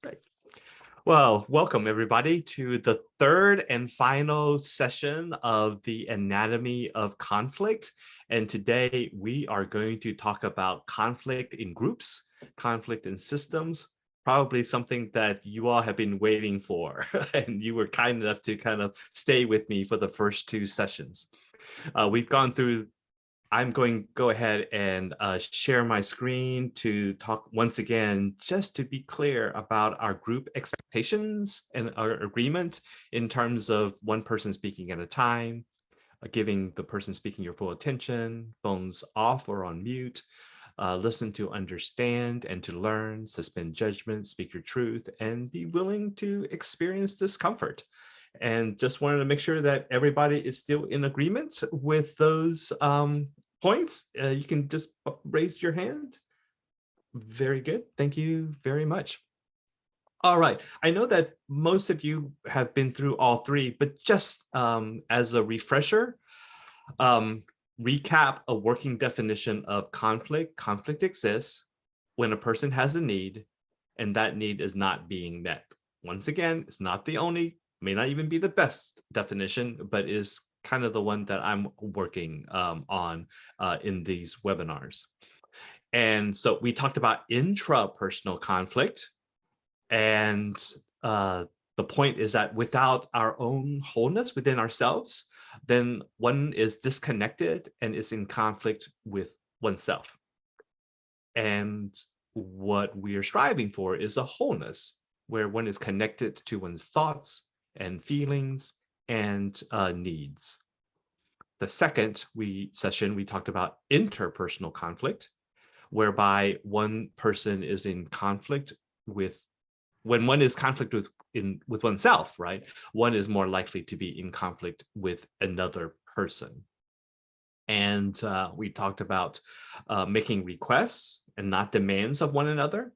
Right. Well, welcome everybody to the third and final session of the Anatomy of Conflict. And today we are going to talk about conflict in groups, conflict in systems, probably something that you all have been waiting for. And you were kind enough to kind of stay with me for the first two sessions. We've gone through I'm going to go ahead and share my screen to talk once again, just to be clear about our group expectations and our agreement in terms of one person speaking at a time, giving the person speaking your full attention, phones off or on mute, listen to understand and to learn, suspend judgment, speak your truth, and be willing to experience discomfort. And just wanted to make sure that everybody is still in agreement with those points. You can just raise your hand. Very good. Thank you very much. All right. I know that most of you have been through all three, but just as a refresher, um, recap a working definition of conflict. Conflict exists when a person has a need and that need is not being met. Once again, it's not the only, may not even be the best definition, but is kind of the one that I'm working on in these webinars. And so we talked about intrapersonal conflict. And the point is that without our own wholeness within ourselves, then one is disconnected and is in conflict with oneself. And what we are striving for is a wholeness where one is connected to one's thoughts and feelings and needs. The second session, we talked about interpersonal conflict, whereby one person is in conflict with, when one is conflict with oneself, right? One is more likely to be in conflict with another person. And we talked about making requests and not demands of one another,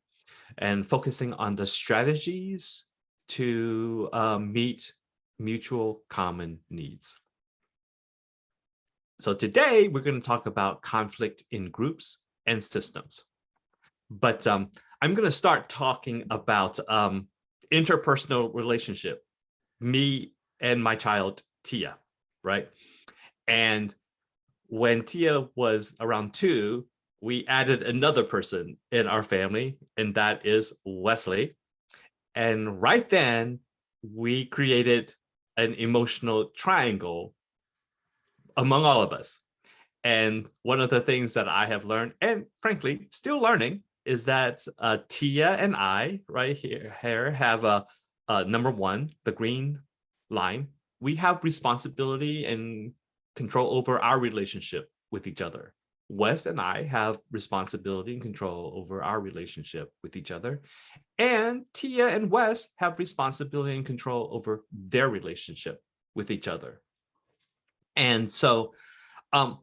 and focusing on the strategies to meet mutual common needs. So today we're going to talk about conflict in groups and systems. But I'm going to start talking about interpersonal relationship, me and my child, Tia, right? And when Tia was around 2, we added another person in our family, and that is Wesley. And right then, we created an emotional triangle among all of us. And one of the things that I have learned, and frankly, still learning, is that Tia and I, right here have a number one, the green line. We have responsibility and control over our relationship with each other. Wes and I have responsibility and control over our relationship with each other. And Tia and Wes have responsibility and control over their relationship with each other. And so um,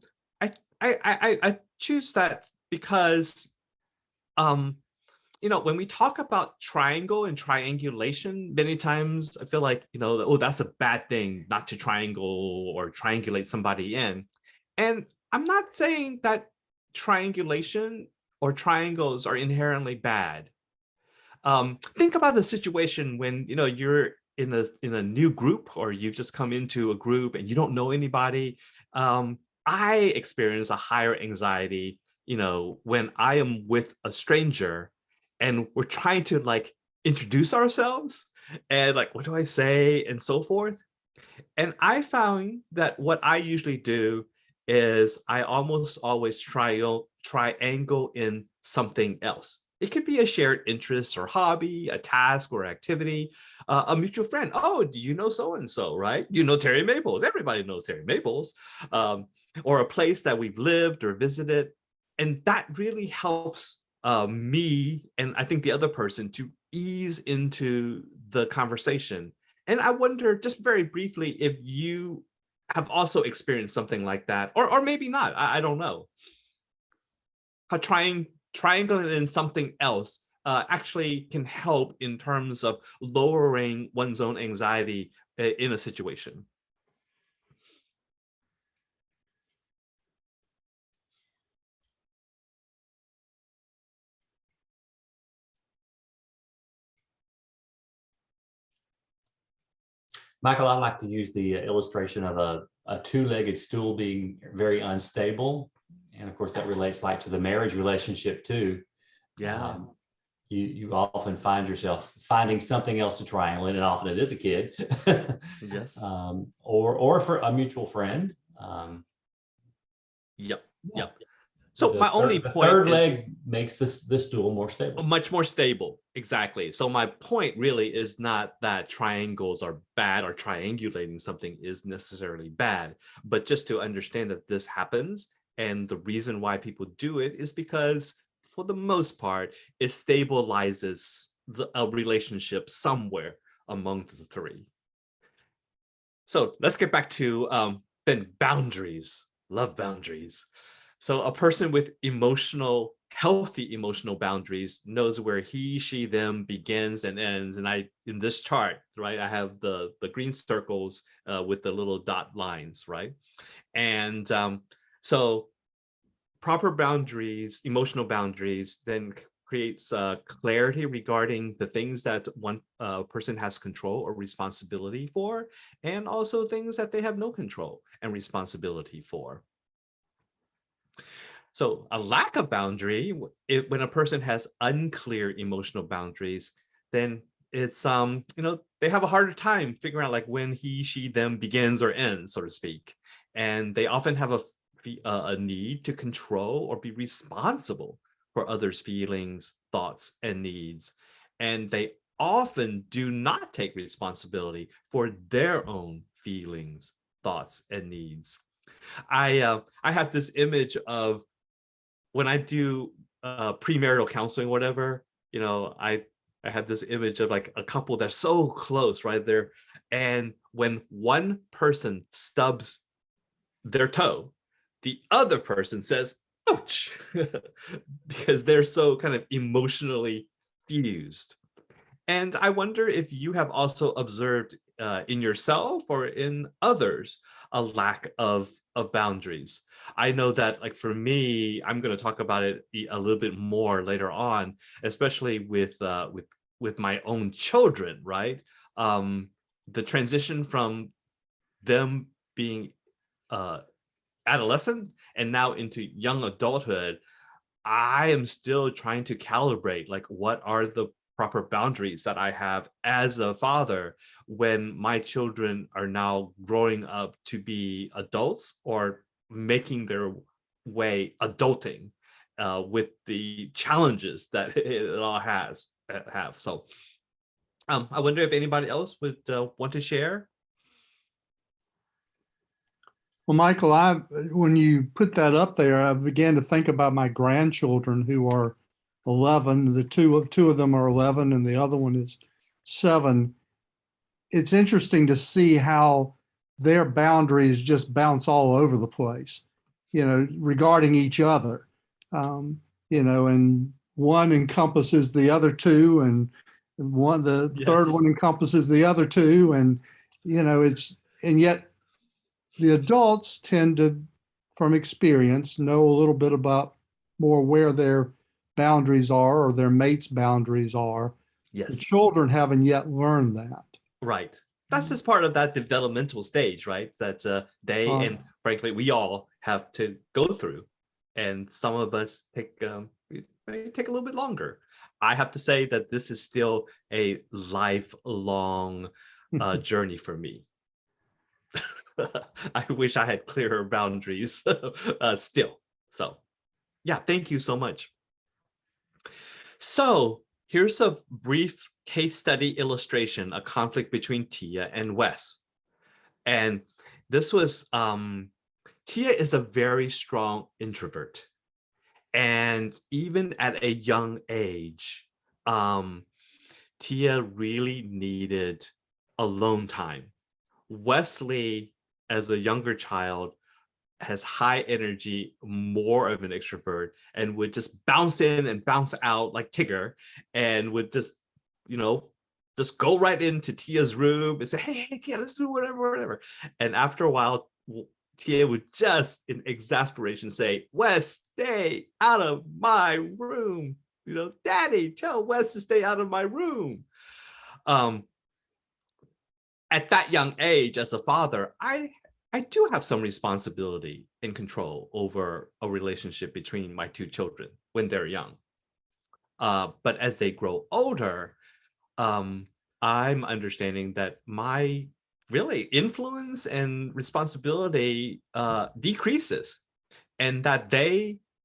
I choose that because when we talk about triangle and triangulation, many times I feel like, oh, that's a bad thing not to triangle or triangulate somebody in. And I'm not saying that triangulation or triangles are inherently bad. Think about the situation when you're in a new group, or you've just come into a group and you don't know anybody. I experience a higher anxiety, when I am with a stranger and we're trying to like introduce ourselves, and like, what do I say and so forth. And I found that what I usually do is I almost always triangle in something else. It could be a shared interest or hobby, a task or activity, a mutual friend. Oh, do you know so and so, right? You know Terry Maples. Everybody knows Terry Maples. Or a place that we've lived or visited. And that really helps me, and I think the other person, to ease into the conversation. And I wonder, just very briefly, if you have also experienced something like that, or maybe not. I don't know. How triangling in something else actually can help in terms of lowering one's own anxiety in a situation. Michael, I like to use the illustration of a two-legged stool being very unstable. And of course, that relates like to the marriage relationship too. Yeah. Um, you often find yourself finding something else to triangle in, and often it is a kid, Yes. or for a mutual friend. Yep. Yeah. Yep. So The my only the point third is leg makes this stool more stable. much more stable. Exactly. So my point really is not that triangles are bad or triangulating something is necessarily bad, but just to understand that this happens. And the reason why people do it is because, for the most part, it stabilizes a relationship somewhere among the three. So let's get back to then boundaries. Love boundaries. So a person with healthy emotional boundaries knows where he, she, them begins and ends. And in this chart, right, I have the green circles with the little dot lines, right? And so proper boundaries, emotional boundaries, then creates clarity regarding the things that one person has control or responsibility for, and also things that they have no control and responsibility for. So a lack of boundary, when a person has unclear emotional boundaries, then it's they have a harder time figuring out like when he, she, them begins or ends, so to speak, and they often have a need to control or be responsible for others' feelings, thoughts, and needs, and they often do not take responsibility for their own feelings, thoughts, and needs. I have this image of when I do premarital counseling, or whatever, I had this image of like a couple that's so close right there. And when one person stubs their toe, the other person says, ouch, because they're so kind of emotionally fused. And I wonder if you have also observed in yourself or in others a lack of boundaries. I know that, like for me, I'm going to talk about it a little bit more later on, especially with my own children. Right, the transition from them being uh, adolescent and now into young adulthood, I am still trying to calibrate like what are the proper boundaries that I have as a father when my children are now growing up to be adults or making their way adulting with the challenges that it all has have. So I wonder if anybody else would want to share. Well, Michael, when you put that up there, I began to think about my grandchildren who are 11. The two of them are 11, and the other one is 7. It's interesting to see how their boundaries just bounce all over the place, regarding each other. And one encompasses the other two, and the third Yes. one encompasses the other two, and and yet the adults tend to, from experience, know a little bit about more where their boundaries are or their mate's boundaries are. The Yes. children haven't yet learned that. Right. That's just part of that developmental stage, right? That they Right. and frankly we all have to go through, and some of us it may take a little bit longer. I have to say that this is still a lifelong journey for me. I wish I had clearer boundaries still. So, yeah, thank you so much. So here's a brief case study illustration, a conflict between Tia and Wes. And this was, Tia is a very strong introvert. And even at a young age, Tia really needed alone time. Wesley, as a younger child, has high energy, more of an extrovert, and would just bounce in and bounce out like Tigger, and would you know, just go right into Tia's room and say, hey, Tia, let's do whatever. And after a while, Tia would just in exasperation say, Wes, stay out of my room. Daddy, tell Wes to stay out of my room. Um, at that young age, as a father, I do have some responsibility and control over a relationship between my two children when they're young. But as they grow older, I'm understanding that my really influence and responsibility decreases, and that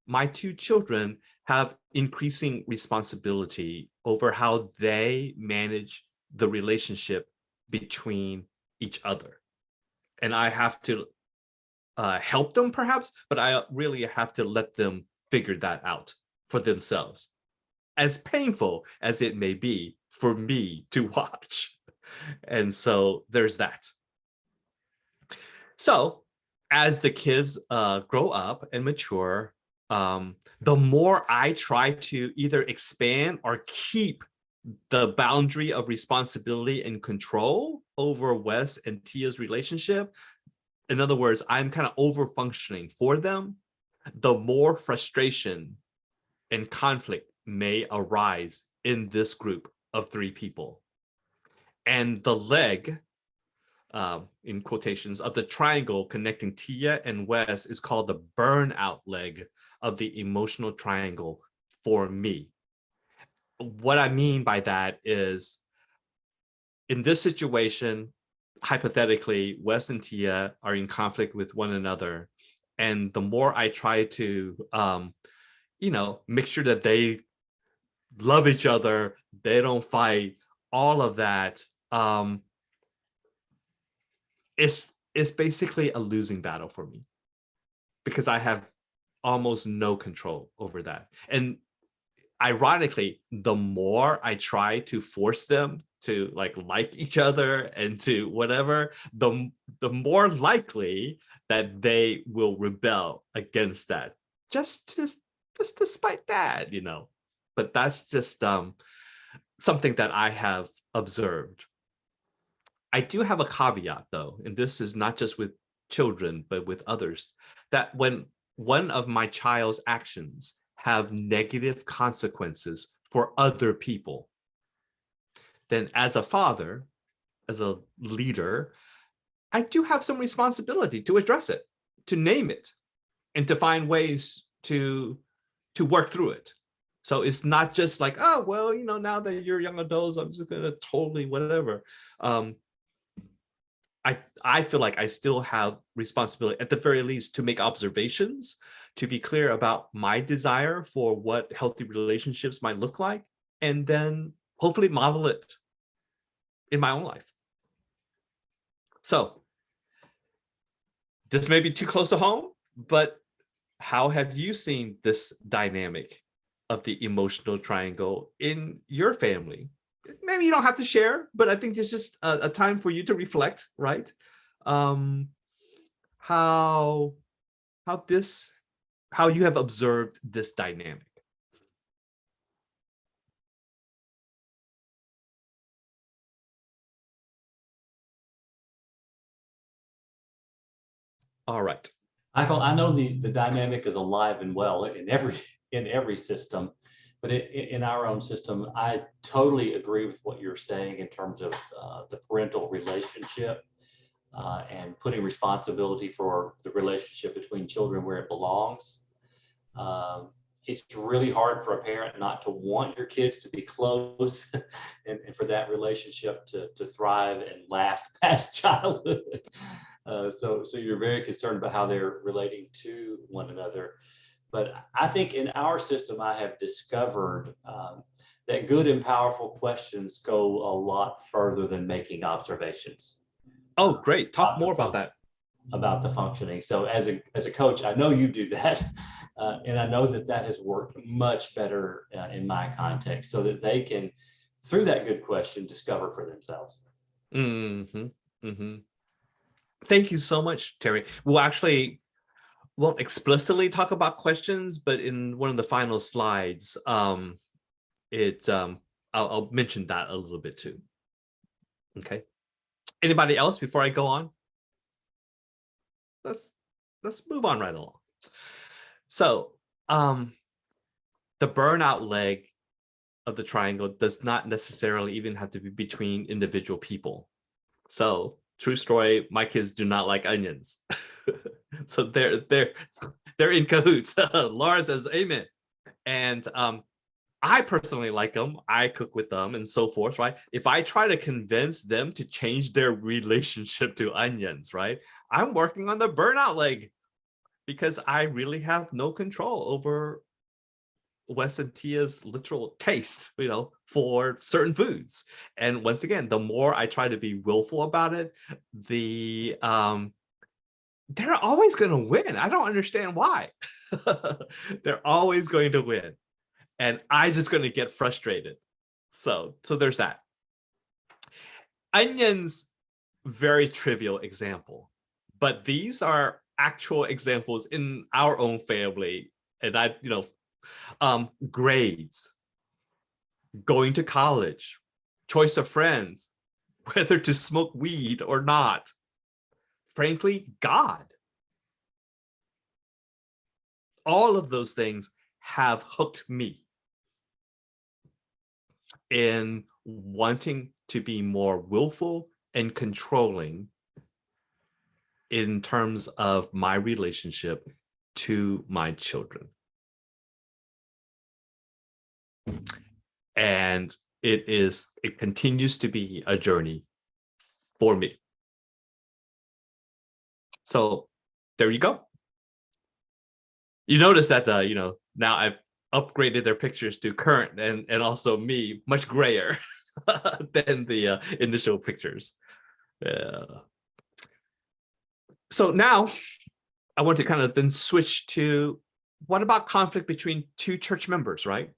my two children, have increasing responsibility over how they manage the relationship between each other. And I have to help them perhaps, but I really have to let them figure that out for themselves, as painful as it may be for me to watch. And so there's that. So as the kids grow up and mature, the more I try to either expand or keep the boundary of responsibility and control over Wes and Tia's relationship, in other words, I'm kind of over functioning for them, the more frustration and conflict may arise in this group of three people. And the leg, in quotations, of the triangle connecting Tia and Wes is called the burnout leg of the emotional triangle for me. What I mean by that is, in this situation, hypothetically, Wes and Tia are in conflict with one another. And the more I try to, make sure that they love each other, they don't fight, all of that, it's basically a losing battle for me, because I have almost no control over that. And ironically, the more I try to force them to like each other and to whatever, the more likely that they will rebel against that. Just despite that, But that's just something that I have observed. I do have a caveat though, and this is not just with children, but with others, that when one of my child's actions have negative consequences for other people, then as a father, as a leader, I do have some responsibility to address it, to name it, and to find ways to work through it. So it's not just like, oh, well, now that you're young adults, I'm just gonna totally whatever. I feel like I still have responsibility, at the very least, to make observations, to be clear about my desire for what healthy relationships might look like, and then hopefully model it in my own life. So this may be too close to home, but how have you seen this dynamic of the emotional triangle in your family? Maybe you don't have to share, but I think it's just a time for you to reflect, right? How you have observed this dynamic. All right. Michael, I know the dynamic is alive and well in every system, but in our own system, I totally agree with what you're saying in terms of the parental relationship and putting responsibility for the relationship between children where it belongs. It's really hard for a parent not to want your kids to be close and for that relationship to thrive and last past childhood. So you're very concerned about how they're relating to one another. But I think in our system, I have discovered that good and powerful questions go a lot further than making observations. Oh, great. Talk more about that. About the functioning. So as a coach, I know you do that. And I know that has worked much better in my context, so that they can, through that good question, discover for themselves. Mm-hmm. Mm-hmm. Thank you so much, Terry. Won't explicitly talk about questions, but in one of the final slides, I'll mention that a little bit too. Okay. Anybody else before I go on? Let's move on right along. So the burnout leg of the triangle does not necessarily even have to be between individual people. So true story, my kids do not like onions. So they're in cahoots. Laura says amen. And I personally like them. I cook with them and so forth, right? If I try to convince them to change their relationship to onions, right? I'm working on the burnout leg because I really have no control over Wes and Tia's literal taste, for certain foods. And once again, the more I try to be willful about it, they're always going to win. I don't understand why. They're always going to win. And I'm just going to get frustrated. So there's that. Onions, very trivial example, but these are actual examples in our own family. And grades, going to college, choice of friends, whether to smoke weed or not. Frankly, God. All of those things have hooked me in wanting to be more willful and controlling in terms of my relationship to my children. And it continues to be a journey for me. So there you go. You notice that now I've upgraded their pictures to current and also me much grayer than the initial pictures. So now I want to kind of then switch to, what about conflict between two church members, right?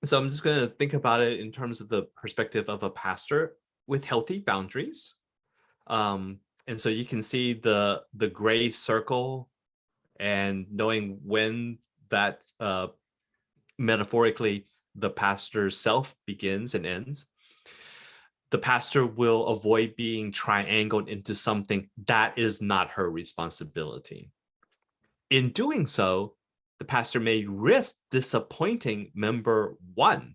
So I'm just going to think about it in terms of the perspective of a pastor with healthy boundaries. And so you can see the gray circle, and knowing when that metaphorically the pastor's self begins and ends. The pastor will avoid being triangled into something that is not her responsibility. In doing so, the pastor may risk disappointing member one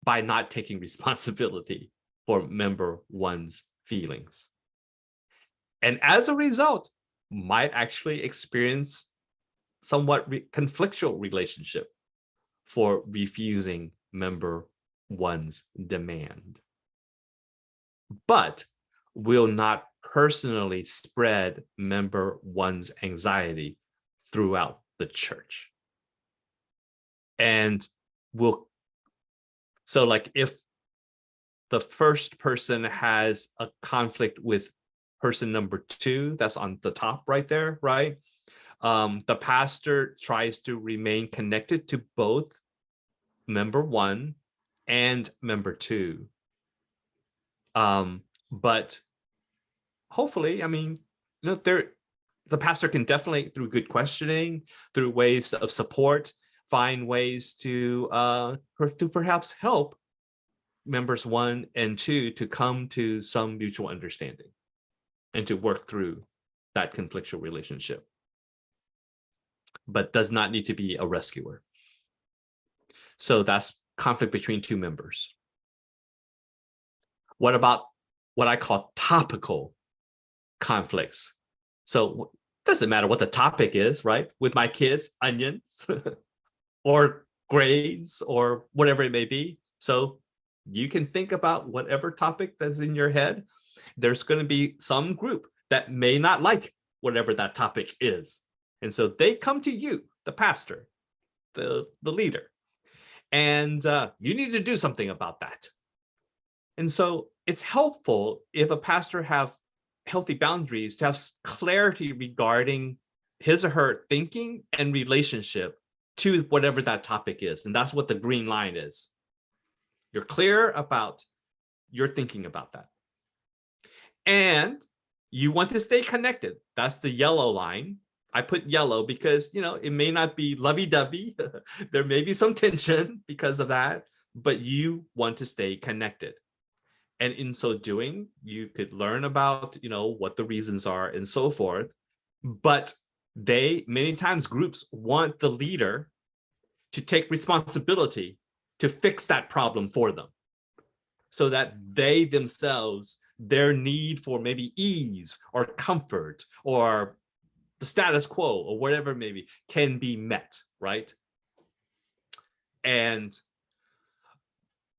by not taking responsibility for member one's feelings. And as a result, might actually experience somewhat conflictual relationship for refusing member one's demand, but will not personally spread member one's anxiety throughout the church. And so like if the first person has a conflict with person number two, that's on the top right there, right? The pastor tries to remain connected to both member one and member two. But hopefully, the pastor can definitely, through good questioning, through ways of support, find ways to perhaps help members one and two to come to some mutual understanding and to work through that conflictual relationship, but does not need to be a rescuer. So that's conflict between two members. What about what I call topical conflicts? So it doesn't matter what the topic is, right? With my kids, onions or grades or whatever it may be. So you can think about whatever topic that's in your head. There's going to be some group that may not like whatever that topic is. And so they come to you, the pastor, the leader, and you need to do something about that. And so it's helpful if a pastor have healthy boundaries to have clarity regarding his or her thinking and relationship to whatever that topic is. And that's what the green line is. You're clear about your thinking about that. And you want to stay connected. That's the yellow line. I put yellow because, it may not be lovey-dovey. There may be some tension because of that, but you want to stay connected. And in so doing, you could learn about, what the reasons are and so forth. But many times groups want the leader to take responsibility to fix that problem for them. so that they themselves, their need for maybe ease or comfort or the status quo or whatever maybe can be met, right? And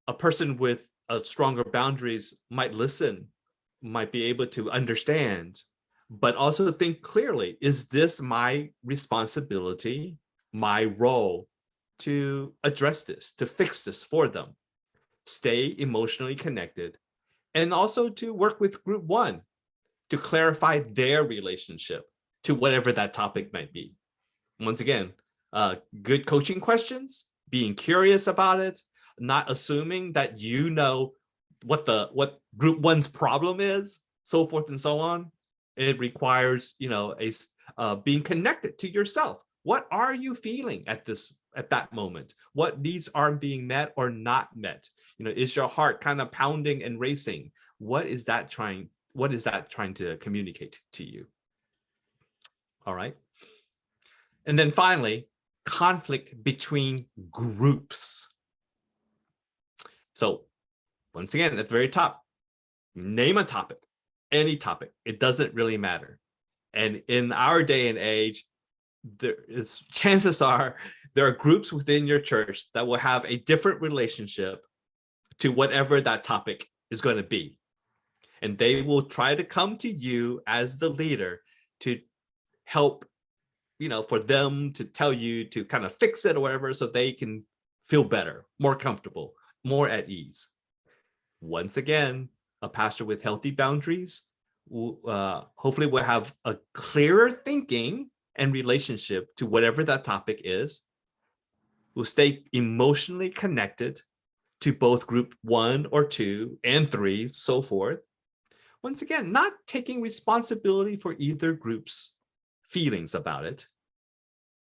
a person with stronger boundaries might listen, might be able to understand, but also think clearly, is this my responsibility, my role to address this, to fix this for them, stay emotionally connected, and also to work with group one to clarify their relationship to whatever that topic might be. Once again, good coaching questions, being curious about it, not assuming that you know what group one's problem is, so forth and so on. It requires, being connected to yourself. What are you feeling at that moment? What needs are being met or not met? Is your heart kind of pounding and racing? What is that trying to communicate to you? All right. And then finally, conflict between groups. So once again, at the very top, name a topic, any topic. It doesn't really matter. And in our day and age, chances are there are groups within your church that will have a different relationship to whatever that topic is going to be. And they will try to come to you as the leader to help, for them to tell you to kind of fix it or whatever, so they can feel better, more comfortable, more at ease. Once again, a pastor with healthy boundaries hopefully will have a clearer thinking and relationship to whatever that topic is, will stay emotionally connected to both group 1 or 2 and 3, so forth. Once again, not taking responsibility for either group's feelings about it,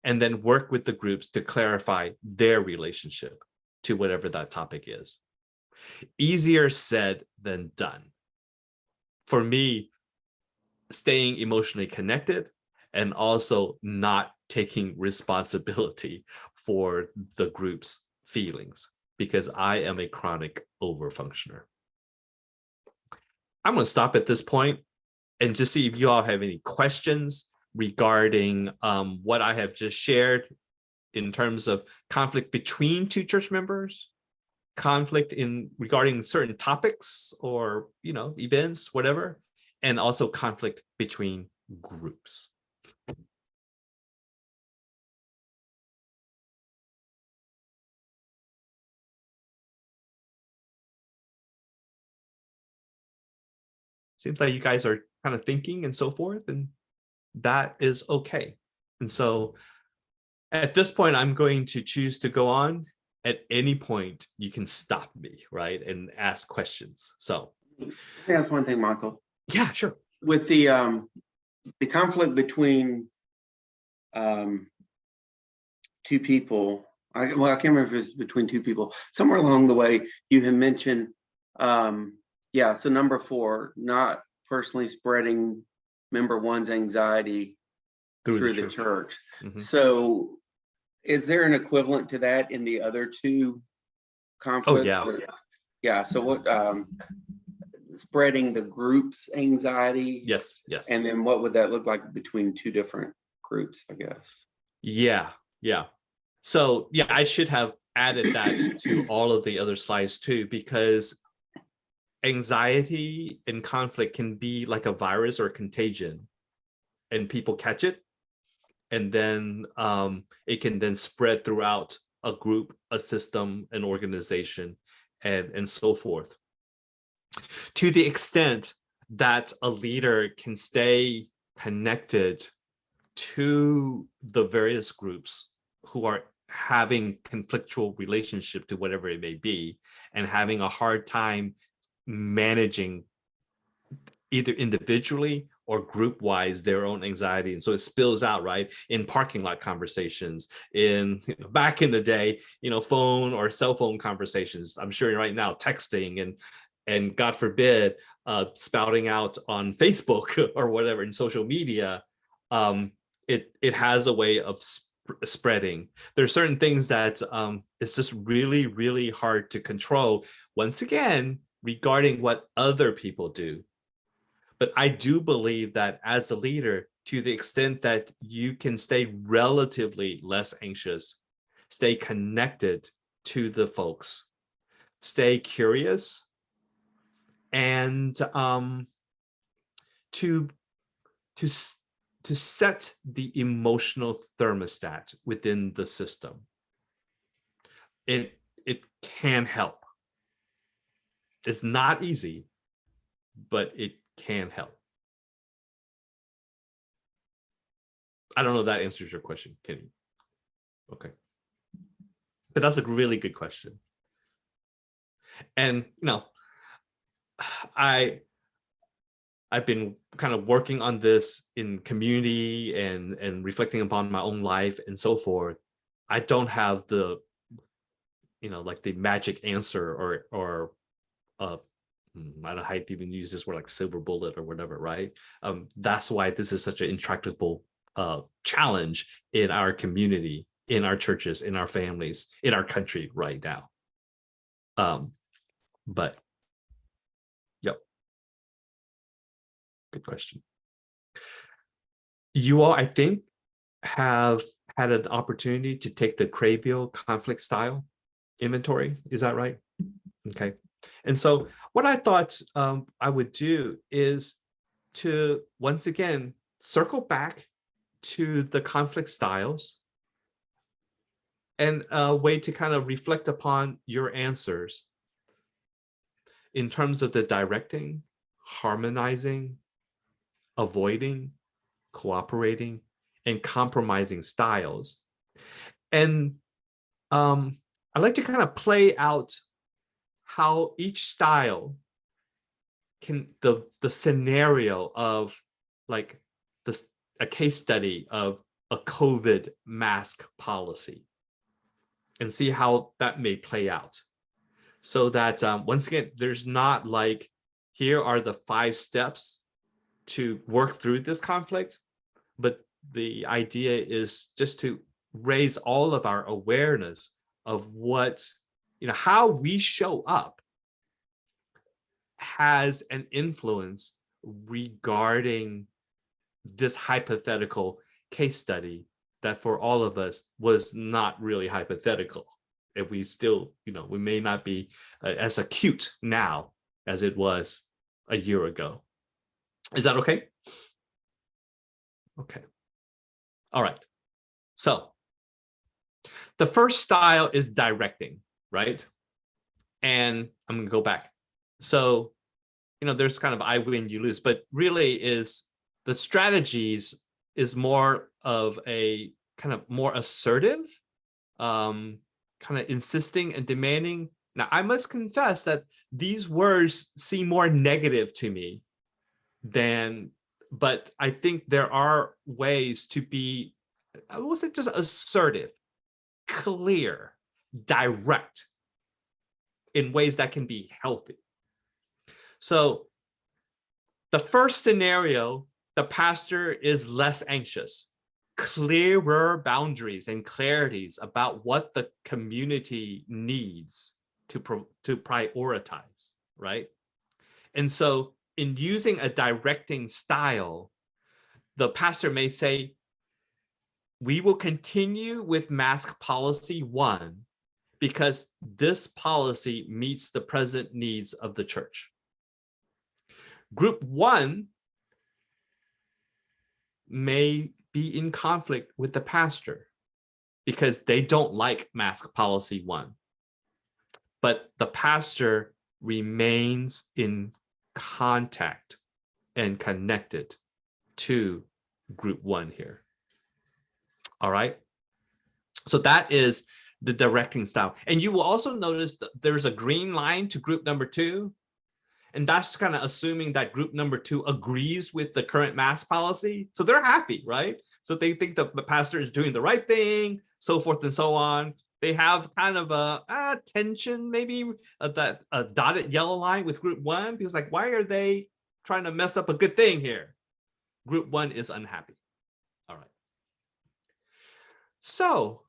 and then work with the groups to clarify their relationship to whatever that topic is. Easier said than done. For me, staying emotionally connected and also not taking responsibility for the group's feelings, because I am a chronic overfunctioner. I'm going to stop at this point and just see if you all have any questions regarding what I have just shared in terms of conflict between two church members, conflict regarding certain topics or events, whatever, and also conflict between groups. Seems like you guys are kind of thinking and so forth, and that is okay. And so at this point, I'm going to choose to go on. At any point, you can stop me, right, and ask questions. So let me ask one thing, Michael. Yeah, sure. With the conflict between two people, I can't remember if it's between two people. Somewhere along the way, you had mentioned, so number 4, not personally spreading member 1's anxiety through the church. Mm-hmm. So is there an equivalent to that in the other two conflicts? Oh, yeah. Yeah. So what, spreading the group's anxiety? Yes. And then what would that look like between two different groups, I guess? Yeah. So yeah, I should have added that to all of the other slides too, because anxiety and conflict can be like a virus or a contagion, and people catch it, and then it can then spread throughout a group, a system, an organization, and so forth. To the extent that a leader can stay connected to the various groups who are having conflictual relationship to whatever it may be, and having a hard time managing either individually or group wise their own anxiety, and so it spills out, right, in parking lot conversations, in back in the day, phone or cell phone conversations. I'm sure right now texting and God forbid spouting out on Facebook or whatever in social media. It has a way of spreading. There are certain things that it's just really, really hard to control. Once again, regarding what other people do. But I do believe that as a leader, to the extent that you can stay relatively less anxious, stay connected to the folks, stay curious, and to set the emotional thermostat within the system. It can help. It's not easy, but it can help. I don't know if that answers your question, Kenny. Okay. But that's a really good question. And I've been kind of working on this in community and reflecting upon my own life and so forth. I don't have the like the magic answer or I don't know how to even use this word, like silver bullet or whatever, right? That's why this is such an intractable challenge in our community, in our churches, in our families, in our country right now. But yep, good question. You all, I think, have had an opportunity to take the Kraybill conflict style inventory. Is that right? Okay. And so what I thought I would do is to once again circle back to the conflict styles and a way to kind of reflect upon your answers in terms of the directing, harmonizing, avoiding, cooperating, and compromising styles. And I'd like to kind of play out how each style can, the scenario of like this, a case study of a COVID mask policy, and see how that may play out. So that once again, there's not like, here are the 5 steps to work through this conflict, but the idea is just to raise all of our awareness of what, how we show up has an influence regarding this hypothetical case study that for all of us was not really hypothetical. If we still, we may not be as acute now as it was a year ago. Is that okay? Okay. All right. So the first style is directing, right? And I'm going to go back. So, there's kind of I win, you lose, but really is the strategies is more of a kind of more assertive, kind of insisting and demanding. Now, I must confess that these words seem more negative to me but I think there are ways to be, I wasn't just assertive, clear, direct in ways that can be healthy. So the first scenario, the pastor is less anxious, clearer boundaries and clarities about what the community needs to prioritize, right? And so in using a directing style, the pastor may say, we will continue with mask policy 1 because this policy meets the present needs of the church. Group 1 may be in conflict with the pastor because they don't like mask policy 1. But the pastor remains in contact and connected to group 1 here. All right. So that is the directing style. And you will also notice that there's a green line to group number 2. And that's kind of assuming that group number 2 agrees with the current mask policy. So they're happy, right? So they think the pastor is doing the right thing, so forth and so on. They have kind of a tension, maybe that a dotted yellow line with group 1, because like, why are they trying to mess up a good thing here? Group 1 is unhappy. All right. So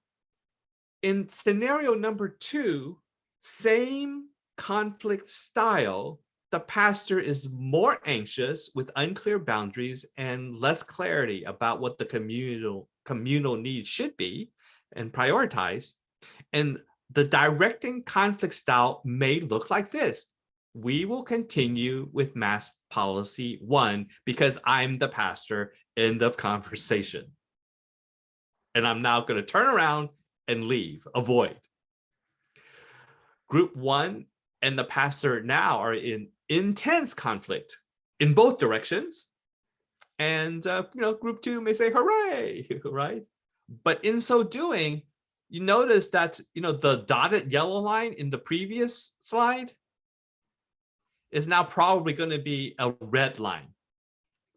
in scenario number 2, same conflict style, the pastor is more anxious with unclear boundaries and less clarity about what the communal needs should be and prioritize. And the directing conflict style may look like this. We will continue with mass policy 1 because I'm the pastor. End of conversation. And I'm now going to turn around and leave, avoid. Group 1 and the pastor now are in intense conflict in both directions. And, group 2 may say, hooray, right? But in so doing, you notice that, the dotted yellow line in the previous slide is now probably going to be a red line,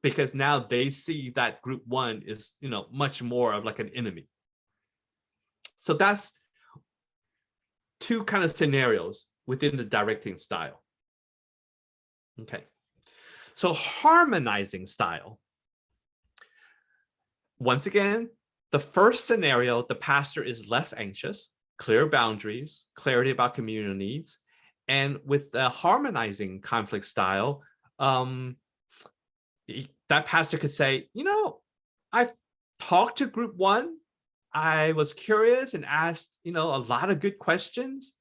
because now they see that group 1 is, much more of like an enemy. So that's 2 kind of scenarios within the directing style. Okay. So harmonizing style. Once again, the first scenario, the pastor is less anxious, clear boundaries, clarity about communal needs. And with the harmonizing conflict style, that pastor could say, I've talked to group 1. I was curious and asked, a lot of good questions.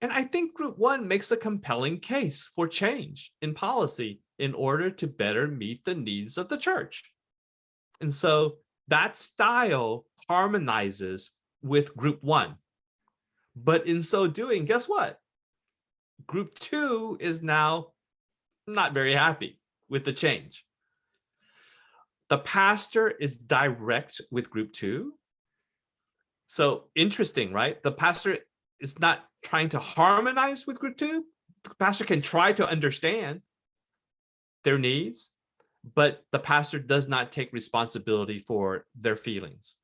And I think group 1 makes a compelling case for change in policy in order to better meet the needs of the church. And so that style harmonizes with group 1. But in so doing, guess what? Group 2 is now not very happy with the change. The pastor is direct with group 2. So interesting, right? The pastor is not trying to harmonize with group 2. The pastor can try to understand their needs, but the pastor does not take responsibility for their feelings.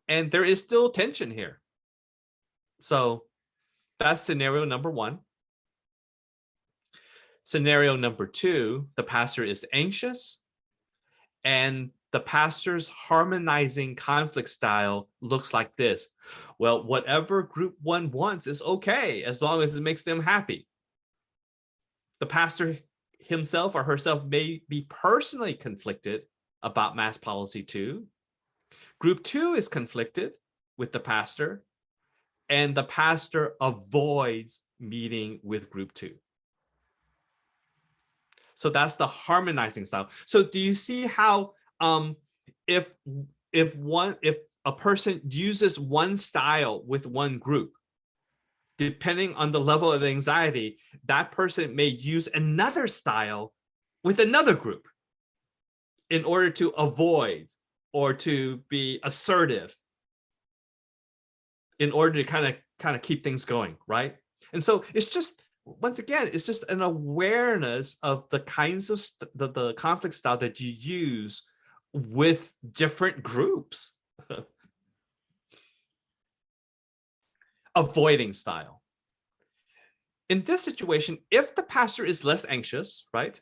And there is still tension here. So that's scenario number 1. Scenario number 2, the pastor is anxious, and the pastor's harmonizing conflict style looks like this. Well, whatever group 1 wants is okay, as long as it makes them happy. The pastor himself or herself may be personally conflicted about mass policy 2. Group 2 is conflicted with the pastor, and the pastor avoids meeting with group 2. So that's the harmonizing style. So do you see how if a person uses one style with one group, depending on the level of anxiety, that person may use another style with another group in order to avoid or to be assertive, in order to kind of keep things going, right? And so it's just, once again, it's just an awareness of the kinds of the conflict style that you use with different groups. Avoiding style. In this situation, if the pastor is less anxious, right,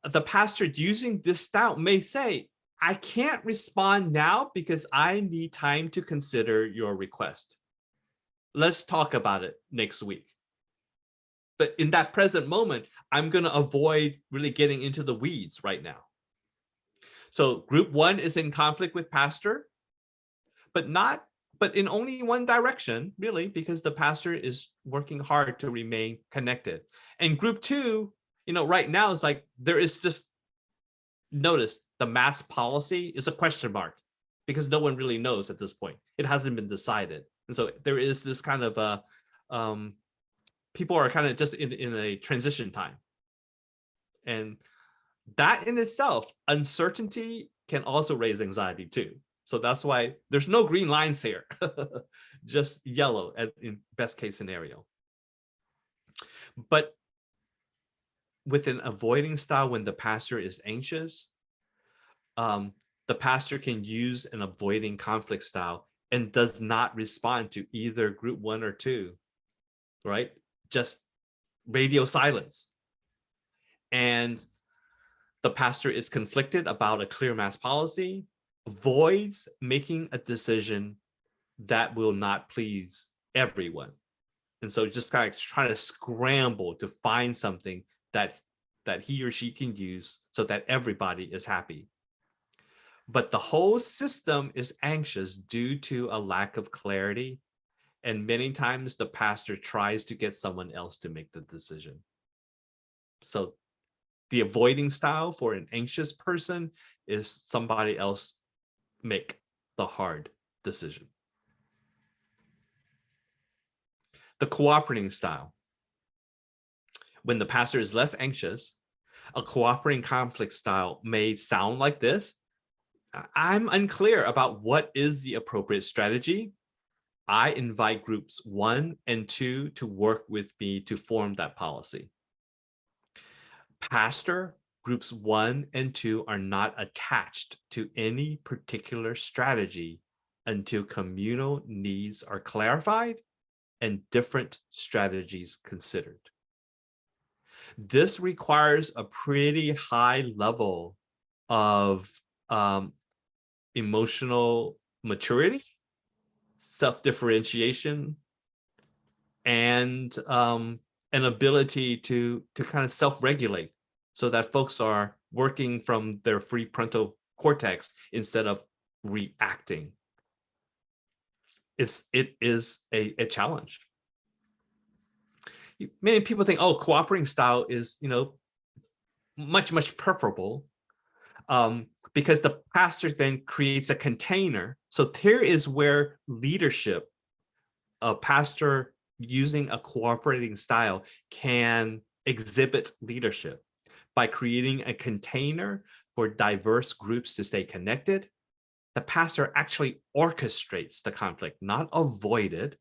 the pastor using this style may say, I can't respond now because I need time to consider your request. Let's talk about it next week. But in that present moment, I'm going to avoid really getting into the weeds right now. So group 1 is in conflict with pastor, but in only one direction, really, because the pastor is working hard to remain connected. And group 2, right now is like, there is just, notice the mass policy is a question mark because no one really knows at this point. It hasn't been decided. And so there is this kind of people are kind of just in a transition time. And that in itself, uncertainty can also raise anxiety too. So that's why there's no green lines here, just yellow in best case scenario. But with an avoiding style, when the pastor is anxious, the pastor can use an avoiding conflict style and does not respond to either group 1 or 2, right? Just radio silence. And the pastor is conflicted about a clear mass policy, avoids making a decision that will not please everyone. And so just kind of trying to scramble to find something that he or she can use so that everybody is happy. But the whole system is anxious due to a lack of clarity. And many times the pastor tries to get someone else to make the decision. So the avoiding style for an anxious person is somebody else make the hard decision. The cooperating style. When the pastor is less anxious, a cooperating conflict style may sound like this. I'm unclear about what is the appropriate strategy. I invite groups 1 and 2 to work with me to form that policy. Pastor, groups 1 and 2 are not attached to any particular strategy until communal needs are clarified and different strategies considered. This requires a pretty high level of emotional maturity, self-differentiation, and an ability to kind of self-regulate so that folks are working from their prefrontal cortex instead of reacting. It is a challenge. Many people think, oh, cooperating style is, much preferable because the pastor then creates a container. So here is where leadership, a pastor using a cooperating style can exhibit leadership by creating a container for diverse groups to stay connected. The pastor actually orchestrates the conflict, not avoid it,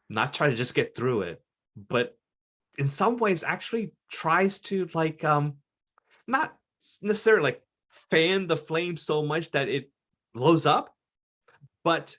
not try to just get through it, but in some ways actually tries to not necessarily fan the flame so much that it blows up, but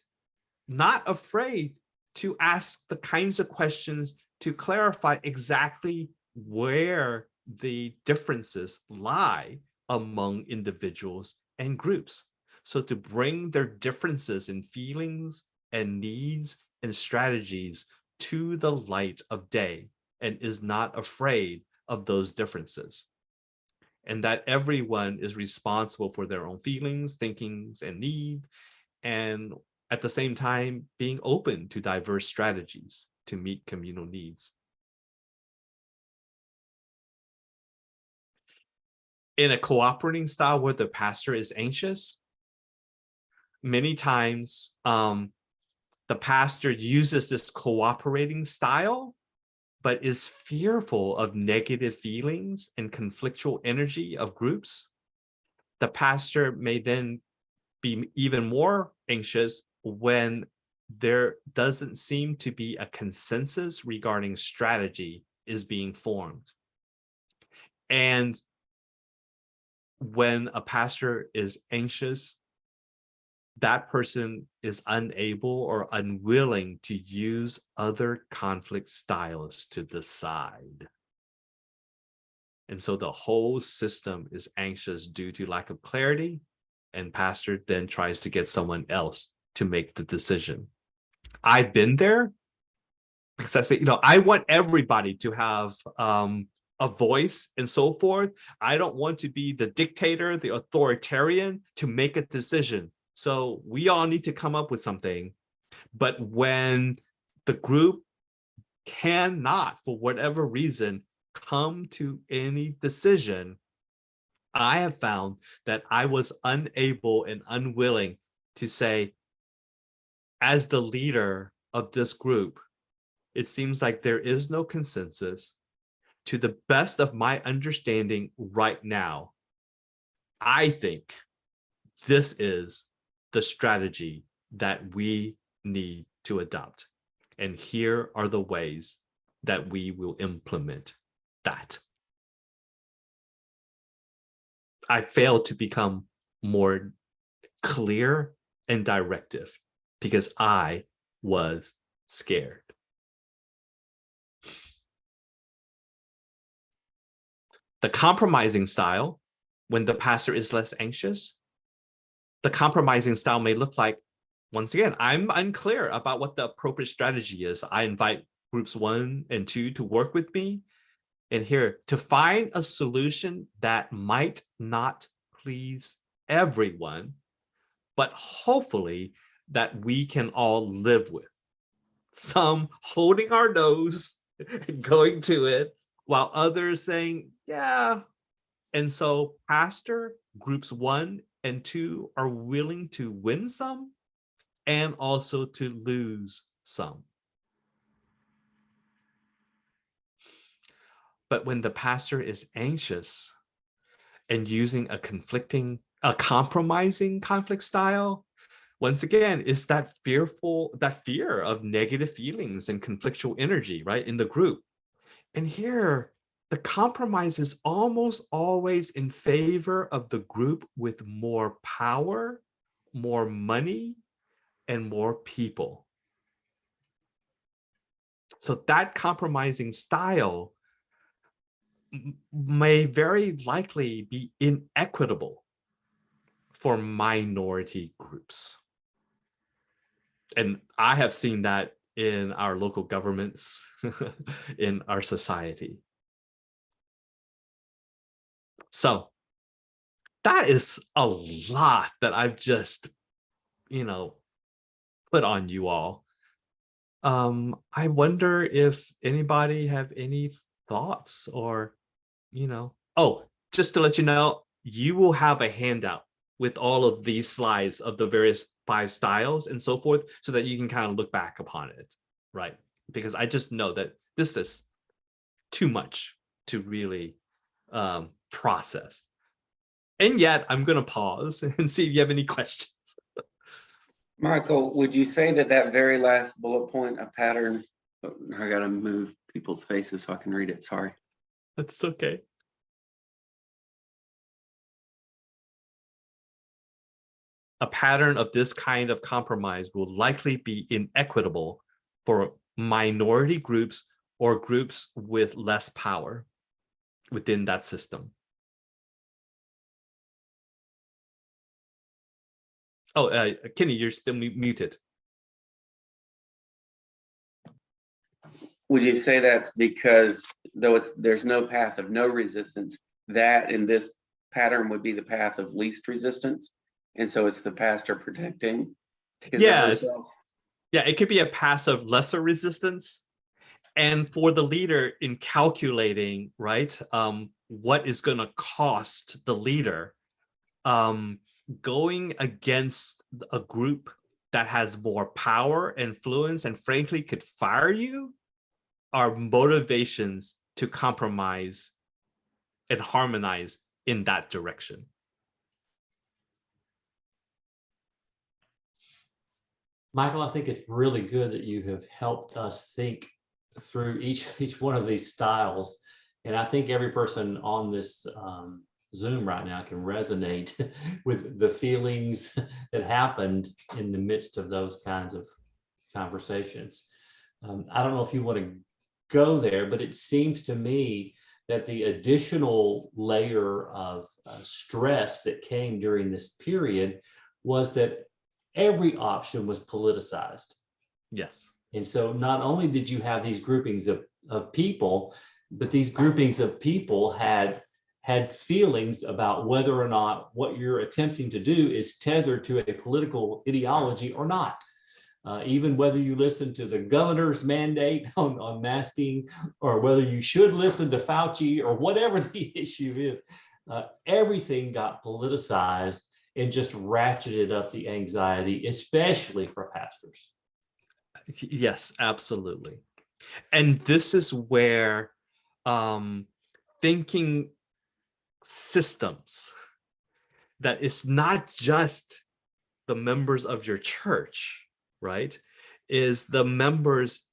not afraid to ask the kinds of questions to clarify exactly where the differences lie among individuals and groups. So to bring their differences in feelings and needs and strategies to the light of day, and is not afraid of those differences. And that everyone is responsible for their own feelings, thinkings, and need, and at the same time being open to diverse strategies to meet communal needs. In a cooperating style where the pastor is anxious, many times the pastor uses this cooperating style, but is fearful of negative feelings and conflictual energy of groups. The pastor may then be even more anxious when there doesn't seem to be a consensus regarding strategy is being formed. And when a pastor is anxious, that person is unable or unwilling to use other conflict styles to decide. And so the whole system is anxious due to lack of clarity, and pastor then tries to get someone else to make the decision. I've been there because I say, I want everybody to have a voice and so forth. I don't want to be the dictator, the authoritarian to make a decision. So we all need to come up with something. But when the group cannot, for whatever reason, come to any decision, I have found that I was unable and unwilling to say, as the leader of this group, it seems like there is no consensus. To the best of my understanding right now, I think this is the strategy that we need to adopt. And here are the ways that we will implement that. I failed to become more clear and directive because I was scared. The compromising style, when the pastor is less anxious, the compromising style may look like, once again, I'm unclear about what the appropriate strategy is. I invite groups 1 and 2 to work with me. And here, to find a solution that might not please everyone, but hopefully that we can all live with. Some holding our nose and going to it, while others saying, yeah. And so pastor groups 1 and 2 are willing to win some and also to lose some. But when the pastor is anxious and using a compromising conflict style, once again, is that fear of negative feelings and conflictual energy, right, in the group. And here, the compromise is almost always in favor of the group with more power, more money, and more people. So that compromising style may very likely be inequitable for minority groups. And I have seen that in our local governments, in our society. So that is a lot that I've just, put on you all. I wonder if anybody have any thoughts or, oh, just to let you know, you will have a handout with all of these slides of the various 5 styles and so forth, so that you can kind of look back upon it, right? Because I just know that this is too much to really process. And yet I'm going to pause and see if you have any questions. Michael, would you say that that very last bullet point, a pattern, I got to move people's faces so I can read it. Sorry. That's okay. A pattern of this kind of compromise will likely be inequitable for minority groups or groups with less power within that system. Oh, Kenny, you're still muted. Would you say that's because there's no path of no resistance, that in this pattern would be the path of least resistance? And so it's the pastor protecting his or herself? Yeah, it could be a path of lesser resistance. And for the leader in calculating, right, what is going to cost the leader, going against a group that has more power, influence, and frankly could fire you, are motivations to compromise and harmonize in that direction. Michael, I think it's really good that you have helped us think through each one of these styles. And I think every person on this Zoom right now can resonate with the feelings that happened in the midst of those kinds of conversations. I don't know if you want to go there, but it seems to me that the additional layer of stress that came during this period was that every option was politicized. Yes. And so not only did you have these groupings of people, but these groupings of people had feelings about whether or not what you're attempting to do is tethered to a political ideology or not. Even whether you listen to the governor's mandate on masking, or whether you should listen to Fauci, or whatever the issue is, everything got politicized and just ratcheted up the anxiety, especially for pastors. Yes, absolutely. And this is where thinking systems, that it's not just the members of your church, right, is the members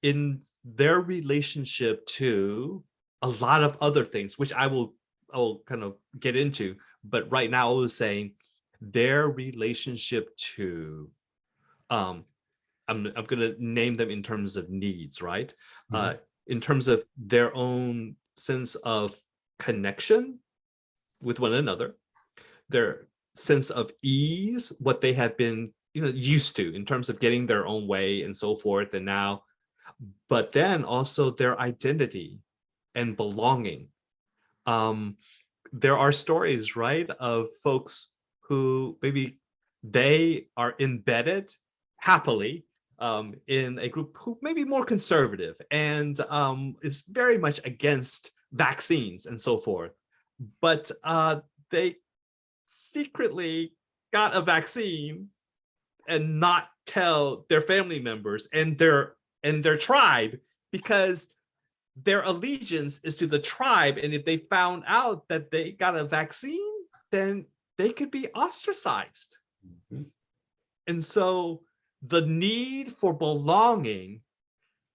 in their relationship to a lot of other things, which I will kind of get into. But right now I was saying their relationship to I'm going to name them in terms of needs, right? Mm-hmm. In terms of their own sense of connection with one another, their sense of ease, what they have been used to in terms of getting their own way and so forth. And now but then also their identity and belonging. There are stories, right, of folks who maybe they are embedded happily in a group who may be more conservative and is very much against vaccines and so forth. But they secretly got a vaccine and not tell their family members and their tribe, because their allegiance is to the tribe. And if they found out that they got a vaccine, then they could be ostracized. Mhm. And so the need for belonging,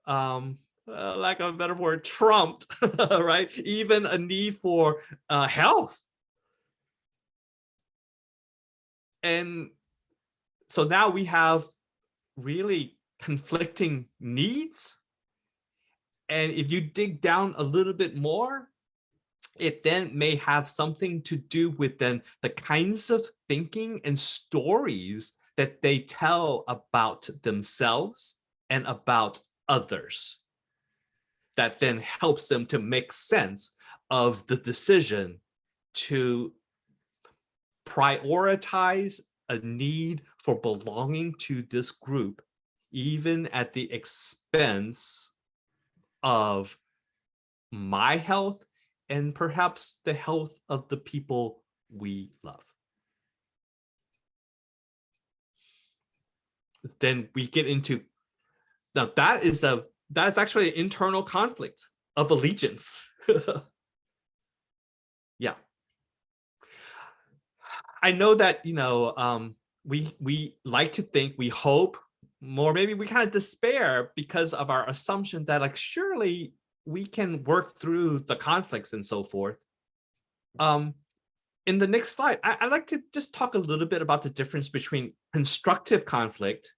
lack of a better word, trumped, right? Even a need for health. And so now we have really conflicting needs. And if you dig down a little bit more, it then may have something to do with then the kinds of thinking and stories that they tell about themselves and about others, that then helps them to make sense of the decision to prioritize a need for belonging to this group, even at the expense of my health and perhaps the health of the people we love. Then we get into, now that is actually an internal conflict of allegiance. Yeah. I know that, we like to think, we hope, or maybe we kind of despair because of our assumption that like surely we can work through the conflicts and so forth. In the next slide, I'd like to just talk a little bit about the difference between constructive conflict.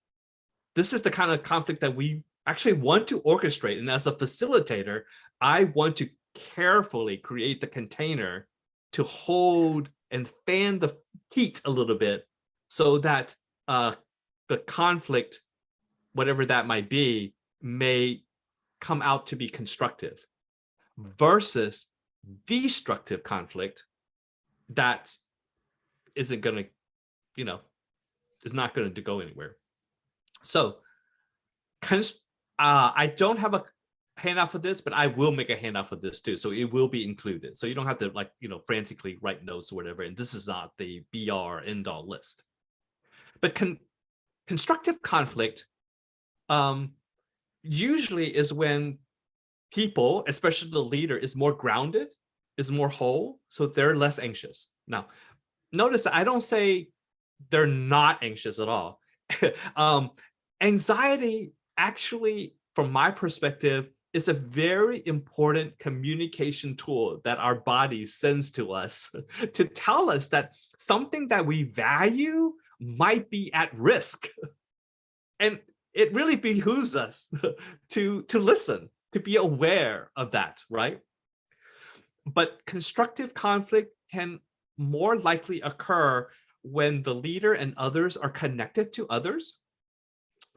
This is the kind of conflict that we actually want to orchestrate. And as a facilitator, I want to carefully create the container to hold and fan the heat a little bit so that the conflict, whatever that might be, may come out to be constructive, versus destructive conflict that isn't going to, is not going to go anywhere. So I don't have a handout for this, but I will make a handout for this too. So it will be included. So you don't have to frantically write notes or whatever. And this is not the be all end all list. But constructive conflict usually is when people, especially the leader, is more grounded, is more whole, so they're less anxious. Now, notice that I don't say they're not anxious at all. Anxiety actually, from my perspective, is a very important communication tool that our body sends to us to tell us that something that we value might be at risk. And it really behooves us to listen, to be aware of that, right? But constructive conflict can more likely occur when the leader and others are connected to others,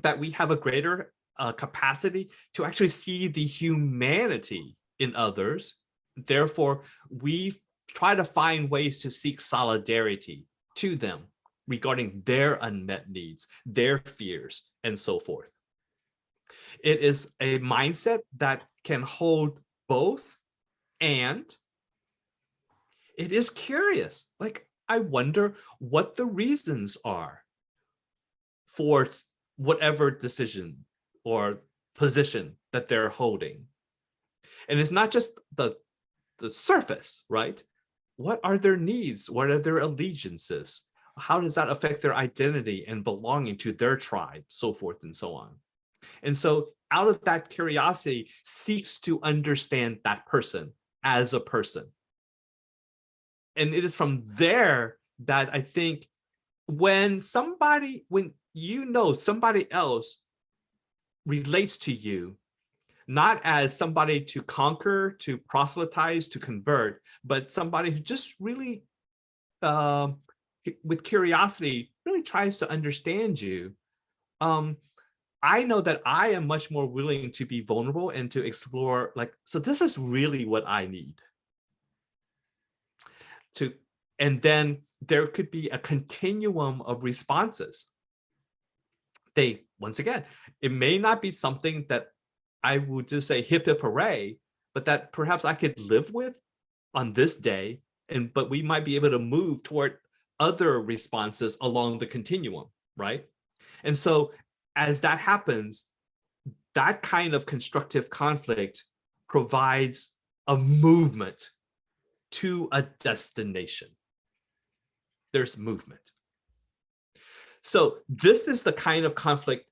that we have a greater capacity to actually see the humanity in others. Therefore, we try to find ways to seek solidarity to them regarding their unmet needs, their fears, and so forth. It is a mindset that can hold both, and it is curious. Like, I wonder what the reasons are for whatever decision or position that they're holding. And it's not just the surface, right? What are their needs? What are their allegiances? How does that affect their identity and belonging to their tribe, so forth and so on? And so out of that curiosity seeks to understand that person as a person. And it is from there that I think when you know somebody else relates to you, not as somebody to conquer, to proselytize, to convert, but somebody who just really, with curiosity, really tries to understand you, I know that I am much more willing to be vulnerable and to explore, like, so this is really what I need. And then there could be a continuum of responses. Once again, it may not be something that I would just say hip hip hooray, but that perhaps I could live with on this day, but we might be able to move toward other responses along the continuum, right? And so as that happens, that kind of constructive conflict provides a movement to a destination. There's movement. So this is the kind of conflict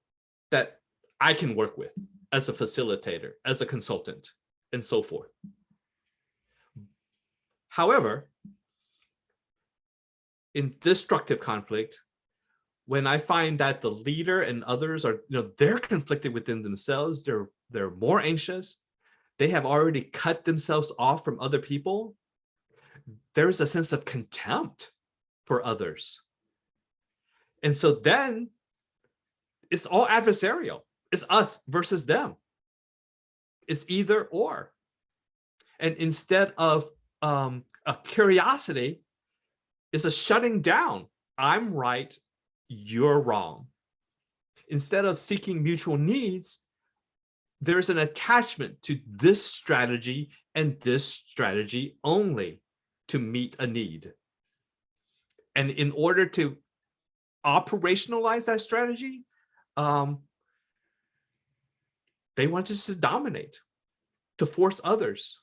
that I can work with as a facilitator, as a consultant, and so forth. However, in destructive conflict, when I find that the leader and others are, they're conflicted within themselves, they're more anxious, they have already cut themselves off from other people, there's a sense of contempt for others. And so then it's all adversarial. It's us versus them. It's either or. And instead of a curiosity, it's a shutting down. I'm right, you're wrong. Instead of seeking mutual needs, there's an attachment to this strategy and this strategy only to meet a need. And in order to operationalize that strategy, they want us to dominate, to force others.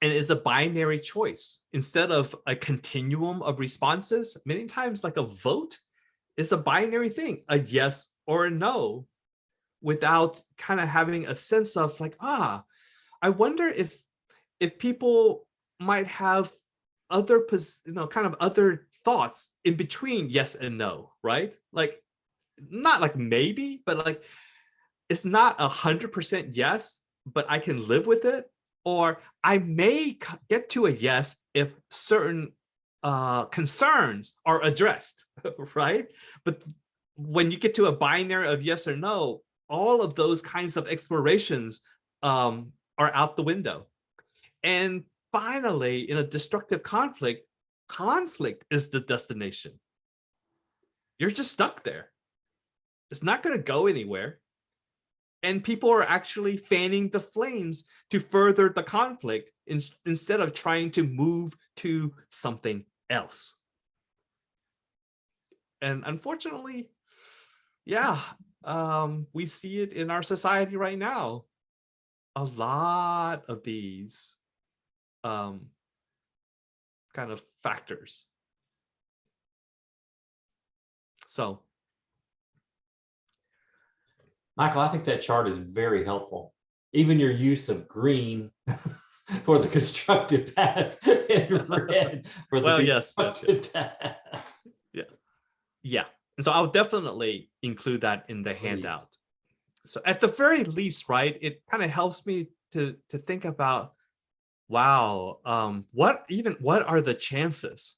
And it's a binary choice. Instead of a continuum of responses, many times like a vote is a binary thing, a yes or a no, without kind of having a sense of like, I wonder if people might have other, kind of other thoughts in between yes and no, right? Like, not like maybe, but like, it's not 100% yes, but I can live with it. Or I may get to a yes if certain concerns are addressed, right? But when you get to a binary of yes or no, all of those kinds of explorations are out the window. And finally, in a destructive conflict is the destination. You're just stuck there. It's not going to go anywhere. And people are actually fanning the flames to further the conflict instead of trying to move to something else. And unfortunately, we see it in our society right now. A lot of these kind of factors. So, Michael, I think that chart is very helpful. Even your use of green for the constructive path and red for the destructive path. Yeah. And so I'll definitely include that in the handout. So at the very least, right, it kind of helps me to think about, wow, what are the chances?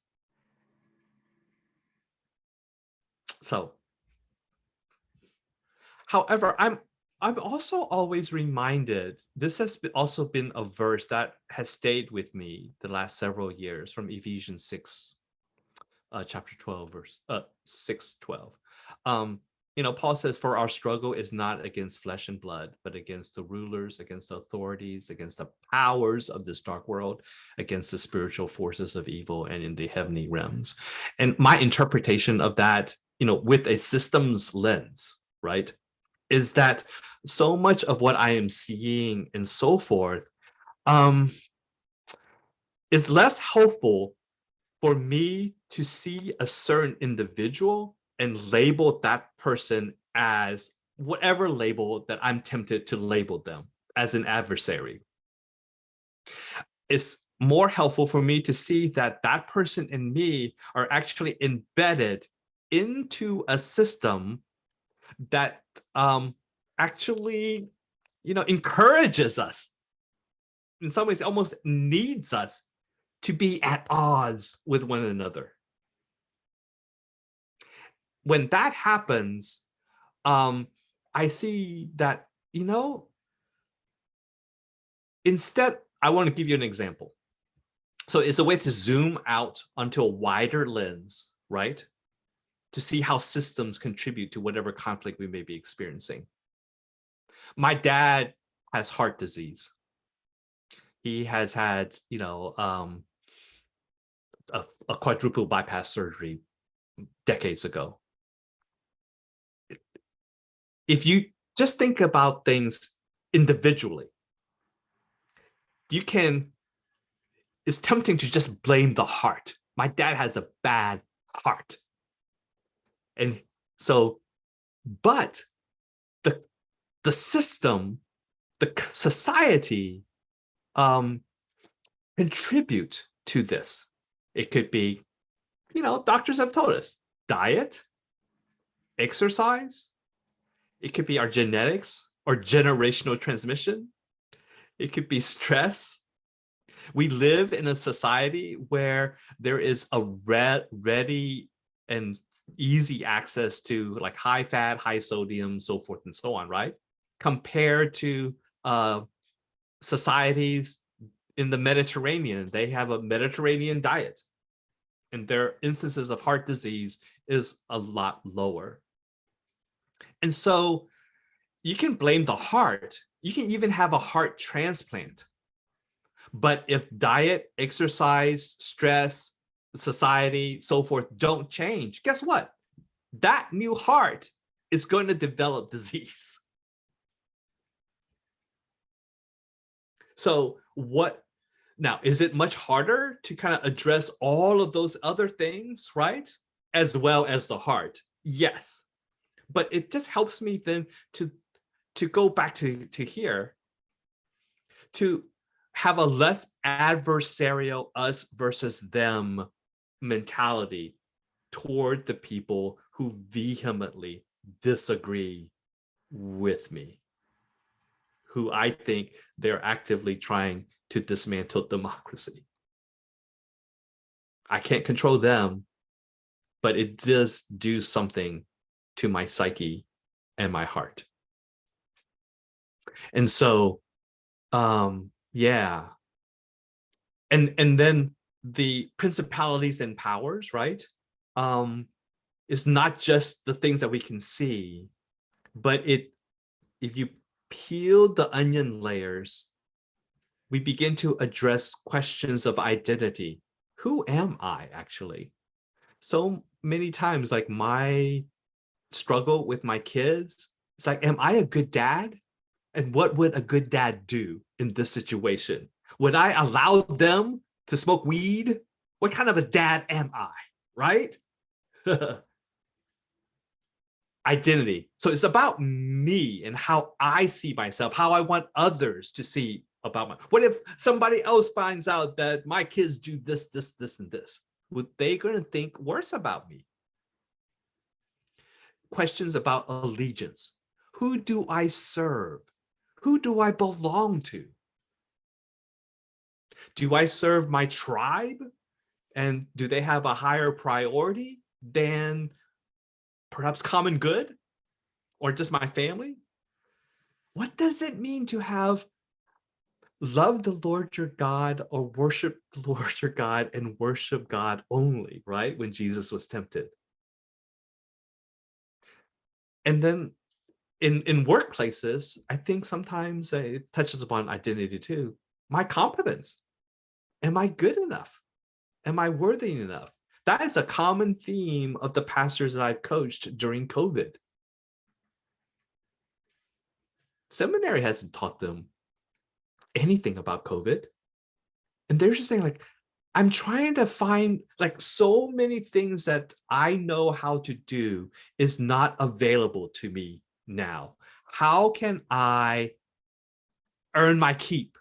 So, however, I'm also always reminded, this has also been a verse that has stayed with me the last several years from Ephesians 6, chapter 12, verse 6:12. Paul says, for our struggle is not against flesh and blood, but against the rulers, against the authorities, against the powers of this dark world, against the spiritual forces of evil and in the heavenly realms. And my interpretation of that, with a systems lens, right, is that so much of what I am seeing and so forth is less helpful for me to see a certain individual and label that person as whatever label that I'm tempted to label them as an adversary. It's more helpful for me to see that that person and me are actually embedded into a system that actually, encourages us. In some ways, almost needs us to be at odds with one another. When that happens, I see that, instead, I want to give you an example. So it's a way to zoom out onto a wider lens, right? To see how systems contribute to whatever conflict we may be experiencing. My dad has heart disease. He has had, a quadruple bypass surgery decades ago. If you just think about things individually, it's tempting to just blame the heart. My dad has a bad heart. And so, but the system, the society contribute to this. It could be, doctors have told us, diet, exercise. It could be our genetics or generational transmission. It could be stress. We live in a society where there is a ready and easy access to like high fat, high sodium, so forth and so on, right? Compared to societies in the Mediterranean. They have a Mediterranean diet, and their instances of heart disease is a lot lower. And so you can blame the heart. You can even have a heart transplant. But if diet, exercise, stress, society, so forth don't change, guess what? That new heart is going to develop disease. So now, is it much harder to kind of address all of those other things, right? As well as the heart? Yes. But it just helps me then to go back to here, to have a less adversarial us versus them mentality toward the people who vehemently disagree with me, who I think they're actively trying to dismantle democracy. I can't control them, but it does do something to my psyche and my heart. And so, yeah. And then the principalities and powers, right? Is not just the things that we can see, but if you peel the onion layers, we begin to address questions of identity. Who am I actually? So many times, like my struggle with my kids, it's like, am I a good dad? And what would a good dad do in this situation? Would I allow them to smoke weed? What kind of a dad am I, right? Identity. So it's about me and how I see myself, how I want others to see about what if somebody else finds out that my kids do this, and this? Would they going to think worse about me? Questions about allegiance. Who do I serve? Who do I belong to? Do I serve my tribe? And do they have a higher priority than perhaps common good or just my family? What does it mean to have love the Lord your God or worship the Lord your God and worship God only, right? When Jesus was tempted. And then in workplaces, I think sometimes it touches upon identity too. My competence. Am I good enough? Am I worthy enough? That is a common theme of the pastors that I've coached during COVID. Seminary hasn't taught them anything about COVID. And they're just saying, like, I'm trying to find, like, so many things that I know how to do is not available to me now. How can I earn my keep?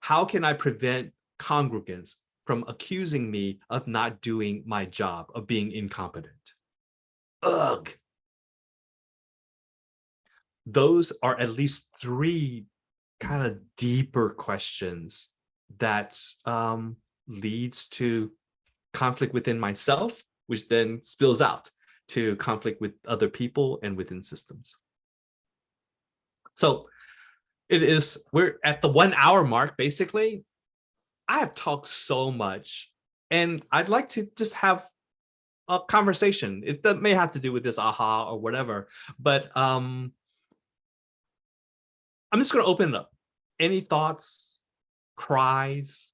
How can I prevent congregants from accusing me of not doing my job, of being incompetent? Ugh. Those are at least three kind of deeper questions that leads to conflict within myself, which then spills out to conflict with other people and within systems. So we're at the 1 hour mark, basically. I have talked so much, and I'd like to just have a conversation. May have to do with this aha or whatever, but I'm just going to open it up. Any thoughts, cries?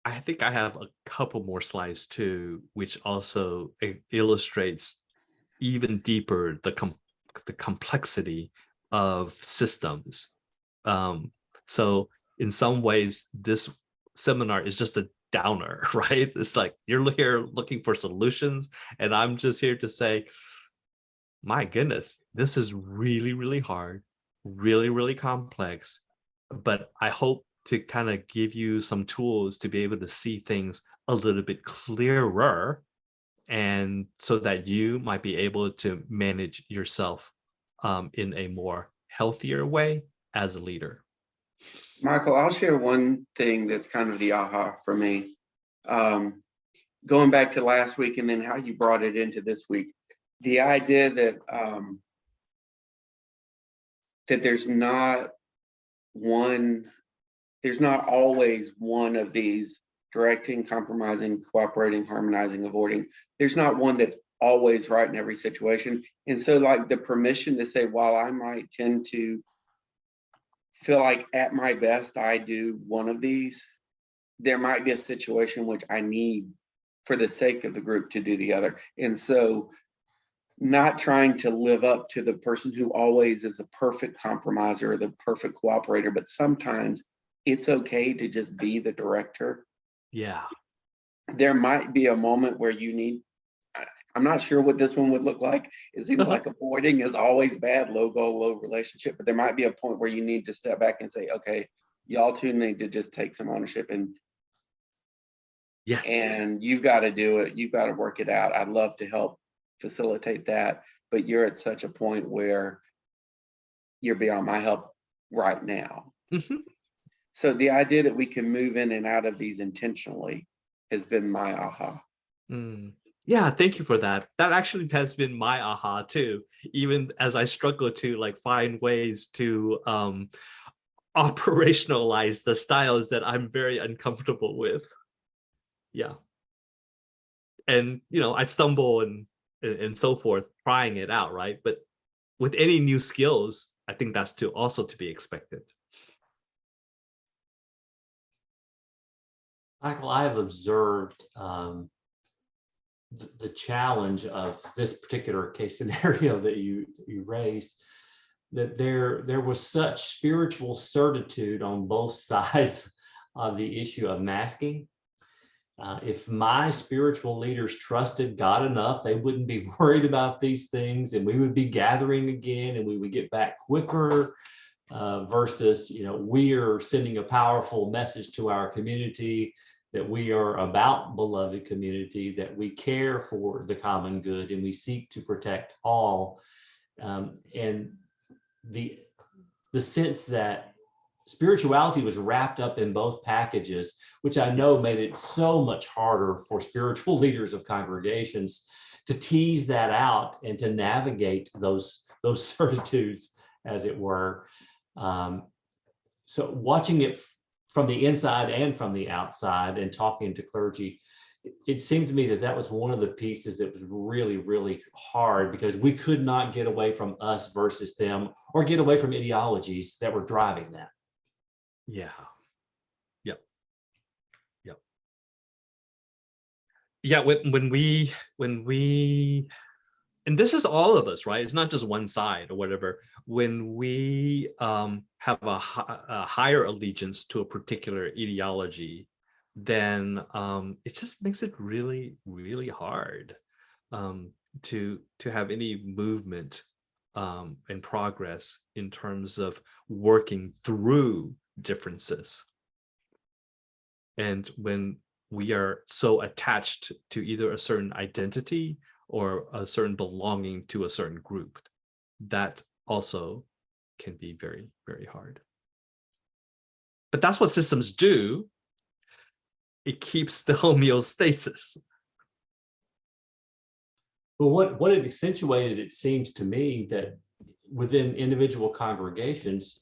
I think I have a couple more slides too, which also illustrates even deeper the complexity of systems. So in some ways, this seminar is just a downer, right? It's like you're here looking for solutions, and I'm just here to say, my goodness, this is really, really hard, really, really complex. But I hope to kind of give you some tools to be able to see things a little bit clearer, and so that you might be able to manage yourself in a more healthier way as a leader. Michael, I'll share one thing that's kind of the aha for me. Going back to last week and then how you brought it into this week, the idea that that there's not always one of these: directing, compromising, cooperating, harmonizing, avoiding. There's not one that's always right in every situation. And so like the permission to say, while I might tend to feel like at my best I do one of these, there might be a situation which I need, for the sake of the group, to do the other. And so not trying to live up to the person who always is the perfect compromiser or the perfect cooperator, but sometimes it's okay to just be the director. Yeah. There might be a moment where you need, I'm not sure what this one would look like. It seems like avoiding is always bad, low goal, low relationship, but there might be a point where you need to step back and say, okay, y'all two need to just take some ownership, and yes, and you've got to do it. You've got to work it out. I'd love to help facilitate that, but you're at such a point where you're beyond my help right now. Mm-hmm. So the idea that we can move in and out of these intentionally has been my aha. Yeah, thank you for that. That actually has been my aha too, even as I struggle to like find ways to operationalize the styles that I'm very uncomfortable with. Yeah. And I stumble and so forth trying it out, right? But with any new skills, I think that's also to be expected. Michael, I have observed the challenge of this particular case scenario that you raised, that there was such spiritual certitude on both sides of the issue of masking. If my spiritual leaders trusted God enough, they wouldn't be worried about these things, and we would be gathering again, and we would get back quicker. Versus, we are sending a powerful message to our community that we are about beloved community, that we care for the common good, and we seek to protect all. And the sense that spirituality was wrapped up in both packages, which I know made it so much harder for spiritual leaders of congregations to tease that out and to navigate those certitudes, as it were. So watching it from the inside and from the outside and talking to clergy, it seemed to me that was one of the pieces that was really, really hard, because we could not get away from us versus them, or get away from ideologies that were driving that. Yeah. Yep. Yeah. When we, and this is all of us, right? It's not just one side or whatever. When we have a higher allegiance to a particular ideology, then it just makes it really, really hard to have any movement and progress in terms of working through differences. And when we are so attached to either a certain identity or a certain belonging to a certain group, that also can be very, very hard. But that's what systems do. It keeps the homeostasis. Well, what it accentuated, it seems to me, that within individual congregations,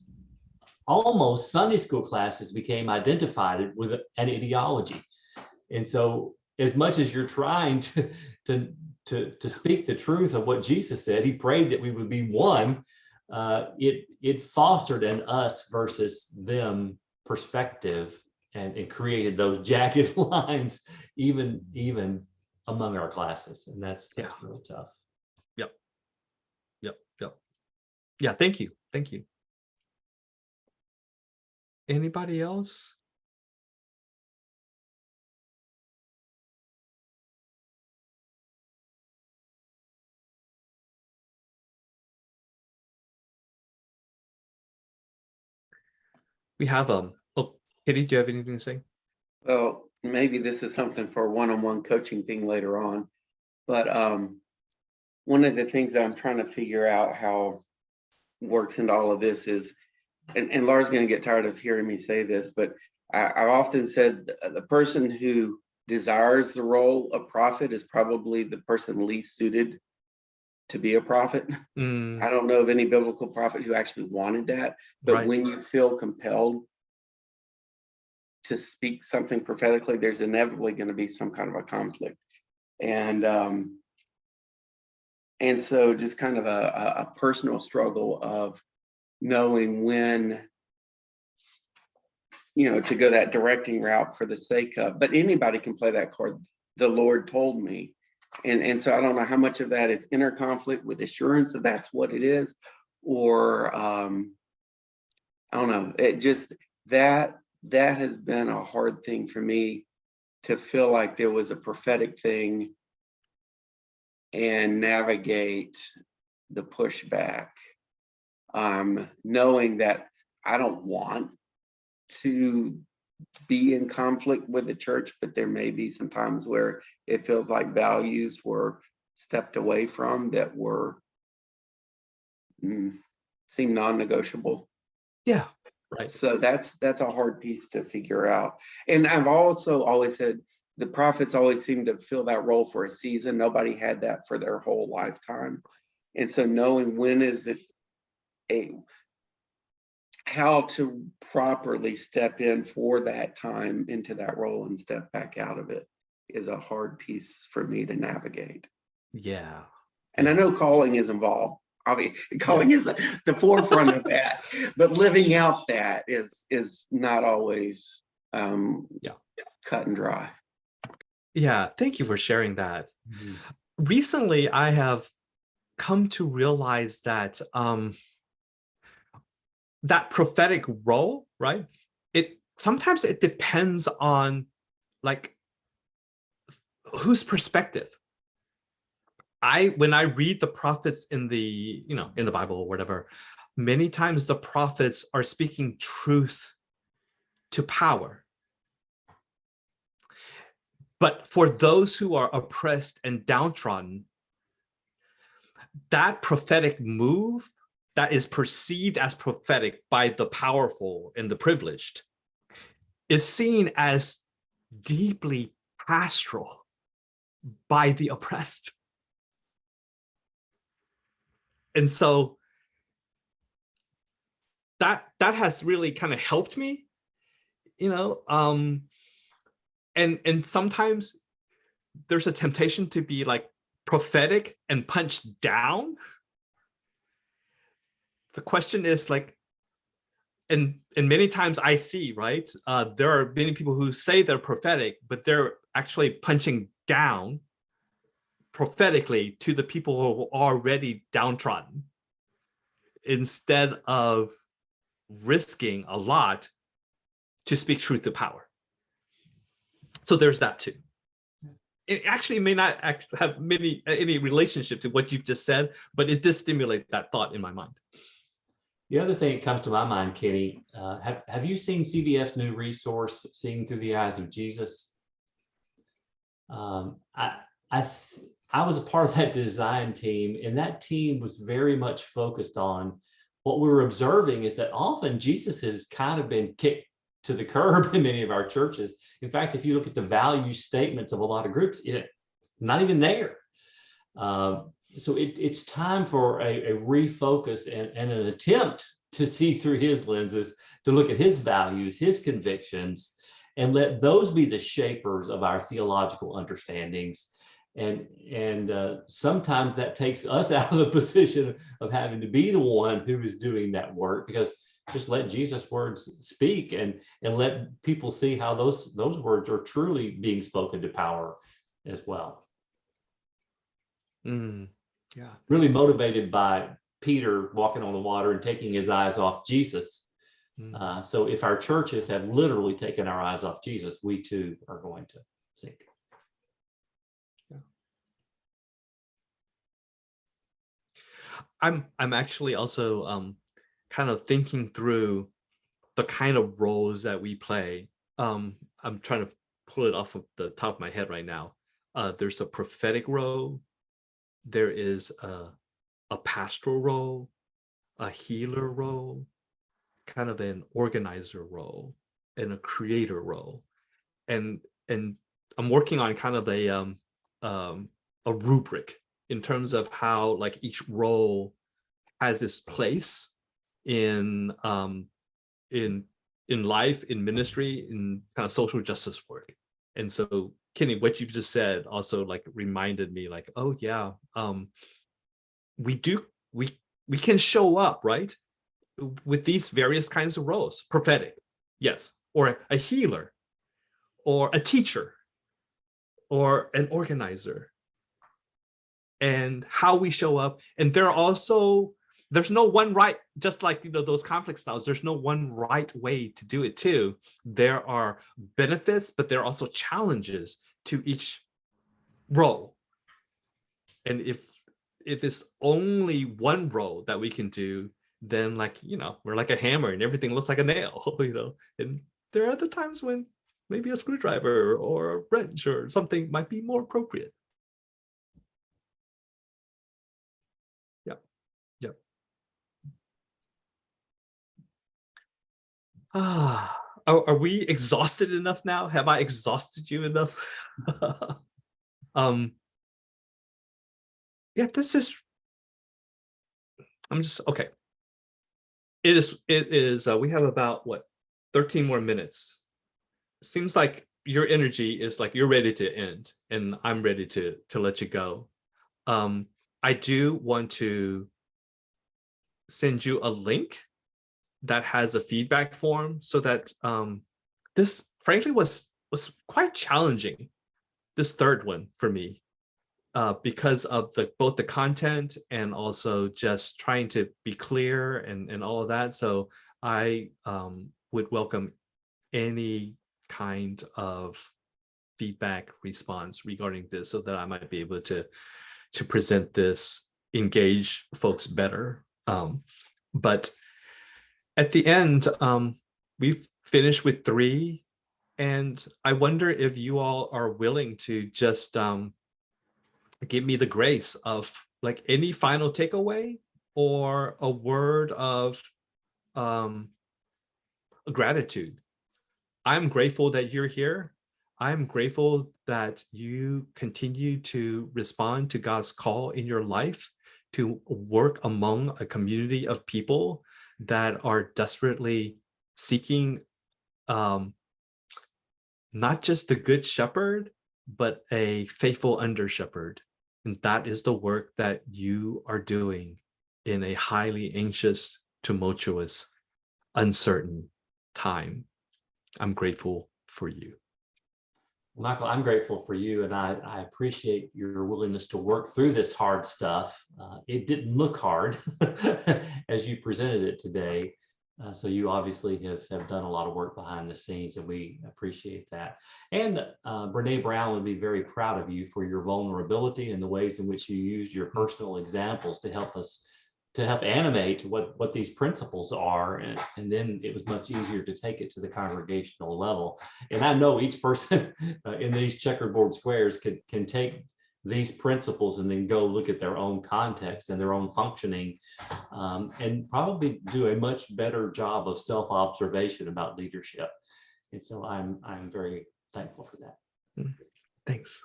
almost Sunday school classes became identified with an ideology. And so as much as you're trying to speak the truth of what Jesus said, he prayed that we would be one, it fostered an us versus them perspective, and it created those jagged lines even among our classes. And that's really tough. Yep. Yeah, thank you. Anybody else? We have oh, Kitty, do you have anything to say? Well, maybe this is something for a one-on-one coaching thing later on, but one of the things that I'm trying to figure out how works into all of this is, and Laura's going to get tired of hearing me say this, but I've often said the person who desires the role of prophet is probably the person least suited to be a prophet. I don't know of any biblical prophet who actually wanted that, but Right. when you feel compelled to speak something prophetically, there's inevitably going to be some kind of a conflict. And so just kind of a personal struggle of knowing when, to go that directing route for the sake of, but anybody can play that card. The Lord told me. And so I don't know how much of that is inner conflict with assurance that that's what it is, or I don't know. It just, that has been a hard thing for me to feel like there was a prophetic thing and navigate the pushback, knowing that I don't want to be in conflict with the church, but there may be some times where it feels like values were stepped away from that were seem non-negotiable. Yeah, right. So that's a hard piece to figure out. And I've also always said the prophets always seem to fill that role for a season. Nobody had that for their whole lifetime. And so knowing when is it how to properly step in for that time into that role and step back out of it is a hard piece for me to navigate. Yeah. And I know calling is involved. Obviously, calling is the forefront of that, but living out that is not always cut and dry. Yeah, thank you for sharing that. Recently, I have come to realize that that prophetic role, right? Sometimes it depends on like whose perspective. When I read the prophets in the Bible or whatever, many times the prophets are speaking truth to power. But for those who are oppressed and downtrodden, that prophetic move that is perceived as prophetic by the powerful and the privileged is seen as deeply pastoral by the oppressed. And so that has really kind of helped me, and sometimes there's a temptation to be like prophetic and punch down. The question is like, and many times I see, right, there are many people who say they're prophetic, but they're actually punching down prophetically to the people who are already downtrodden, instead of risking a lot to speak truth to power. So there's that too. It actually may not have any relationship to what you've just said, but it did stimulate that thought in my mind. The other thing that comes to my mind, Kenny, have you seen CBF's new resource, Seeing Through the Eyes of Jesus? I was a part of that design team, and that team was very much focused on what we're observing is that often Jesus has kind of been kicked to the curb in many of our churches. In fact, if you look at the value statements of a lot of groups, not even there. So it's time for a refocus and an attempt to see through his lenses, to look at his values, his convictions, and let those be the shapers of our theological understandings. And sometimes that takes us out of the position of having to be the one who is doing that work, because just let Jesus' words speak and let people see how those words are truly being spoken to power as well. Yeah. Really motivated by Peter walking on the water and taking his eyes off Jesus. So if our churches have literally taken our eyes off Jesus, we too are going to sink. I'm actually also kind of thinking through the kind of roles that we play. I'm trying to pull it off of the top of my head right now. There's a prophetic role. There is a pastoral role, a healer role, kind of an organizer role, and a creator role. And I'm working on kind of a rubric in terms of how like each role has its place in life, in ministry, in kind of social justice work. And so, Kenny, what you just said also like reminded me like, oh yeah, we can show up, right, with these various kinds of roles. Prophetic, yes, or a healer, or a teacher, or an organizer. And how we show up, and there's no one right, just like those conflict styles, there's no one right way to do it too. There are benefits, but there are also challenges to each role. And if it's only one role that we can do, then we're like a hammer and everything looks like a nail, and there are other times when maybe a screwdriver or a wrench or something might be more appropriate. Are we exhausted enough now? Have I exhausted you enough? Yeah, I'm just okay. It is we have about 13 more minutes. Seems like your energy is like you're ready to end, and I'm ready to let you go. I do want to send you a link that has a feedback form, so that this frankly was quite challenging, this third one for me, because of both the content and also just trying to be clear and all of that. So I would welcome any kind of feedback response regarding this, so that I might be able to present this, engage folks better. But at the end, we've finished with 3, and I wonder if you all are willing to just give me the grace of like any final takeaway or a word of gratitude. I'm grateful that you're here. I'm grateful that you continue to respond to God's call in your life to work among a community of people that are desperately seeking not just the good shepherd, but a faithful under shepherd. And that is the work that you are doing in a highly anxious, tumultuous, uncertain time. I'm grateful for you. Michael, I'm grateful for you, and I appreciate your willingness to work through this hard stuff. It didn't look hard as you presented it today. So you obviously have done a lot of work behind the scenes, and we appreciate that. And Brene Brown would be very proud of you for your vulnerability and the ways in which you used your personal examples to help us, to help animate what these principles are. And then it was much easier to take it to the congregational level. And I know each person in these checkerboard squares can take these principles and then go look at their own context and their own functioning, and probably do a much better job of self-observation about leadership. And so I'm very thankful for that. Thanks.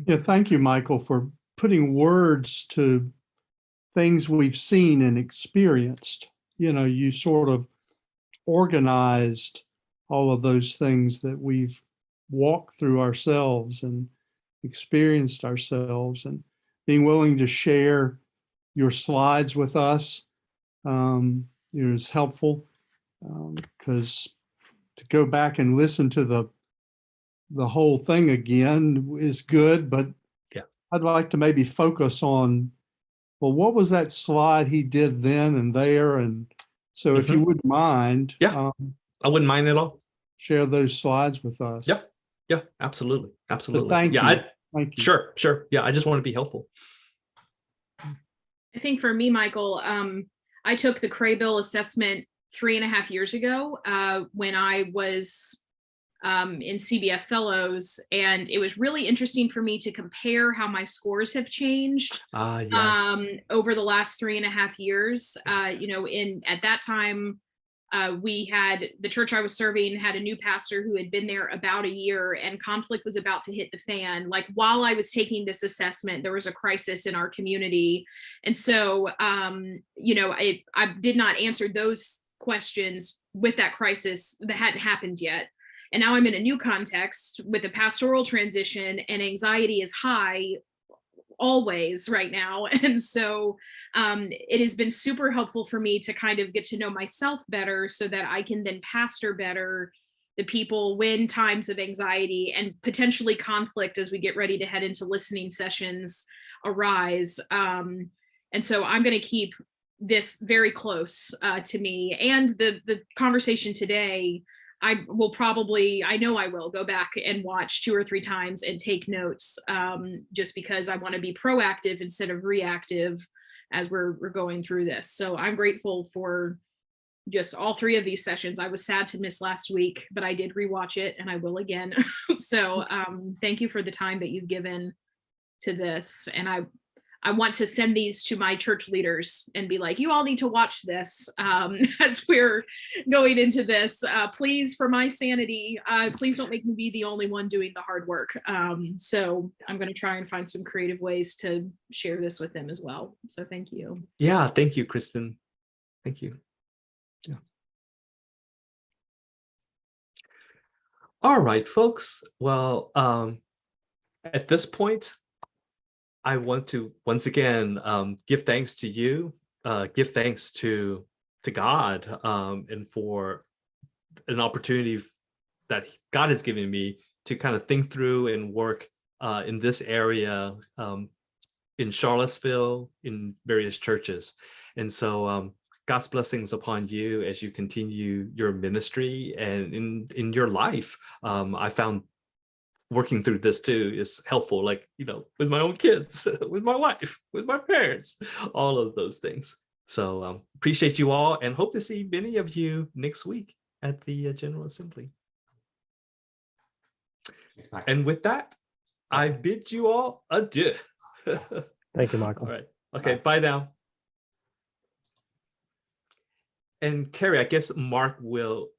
Yeah, thank you, Michael, for putting words to things we've seen and experienced. You know, you sort of organized all of those things that we've walked through ourselves and experienced ourselves, and being willing to share your slides with us, is helpful, because to go back and listen to the whole thing again is good, but yeah, I'd like to maybe focus on, well, what was that slide he did then and there? And so if you wouldn't mind, yeah, I wouldn't mind at all. share those slides with us. Yep. Yeah, absolutely. Absolutely. thank yeah, you. Thank you. Sure. Yeah, I just want to be helpful. I think for me, Michael, I took the Craybill assessment 3.5 years ago when I was in CBF Fellows, and it was really interesting for me to compare how my scores have changed Yes. over the last 3.5 years. Yes. At that time, we had the church I was serving had a new pastor who had been there about a year, and conflict was about to hit the fan. Like while I was taking this assessment, there was a crisis in our community. And so, I did not answer those questions with that crisis that hadn't happened yet. And now I'm in a new context with a pastoral transition, and anxiety is high always right now. And so it has been super helpful for me to kind of get to know myself better so that I can then pastor better the people when times of anxiety and potentially conflict as we get ready to head into listening sessions arise. And so I'm going to keep this very close to me. And the conversation today, I know I will go back and watch 2 or 3 times and take notes, just because I want to be proactive instead of reactive as we're going through this. So I'm grateful for just all 3 of these sessions. I was sad to miss last week, but I did rewatch it and I will again. So thank you for the time that you've given to this. And I want to send these to my church leaders and be like, you all need to watch this as we're going into this. Please, for my sanity, please don't make me be the only one doing the hard work. So I'm going to try and find some creative ways to share this with them as well. So thank you. Yeah, thank you, Kristen. Thank you. Yeah. All right, folks. Well, at this point, I want to once again give thanks to you, give thanks to God, and for an opportunity that God has given me to kind of think through and work in this area in Charlottesville, in various churches. And so God's blessings upon you as you continue your ministry and in your life. I found working through this too is helpful, like, with my own kids, with my wife, with my parents, all of those things. So appreciate you all and hope to see many of you next week at the General Assembly. And with that, I bid you all adieu. Thank you, Michael. All right. Okay. Bye now. And Terry, I guess Mark will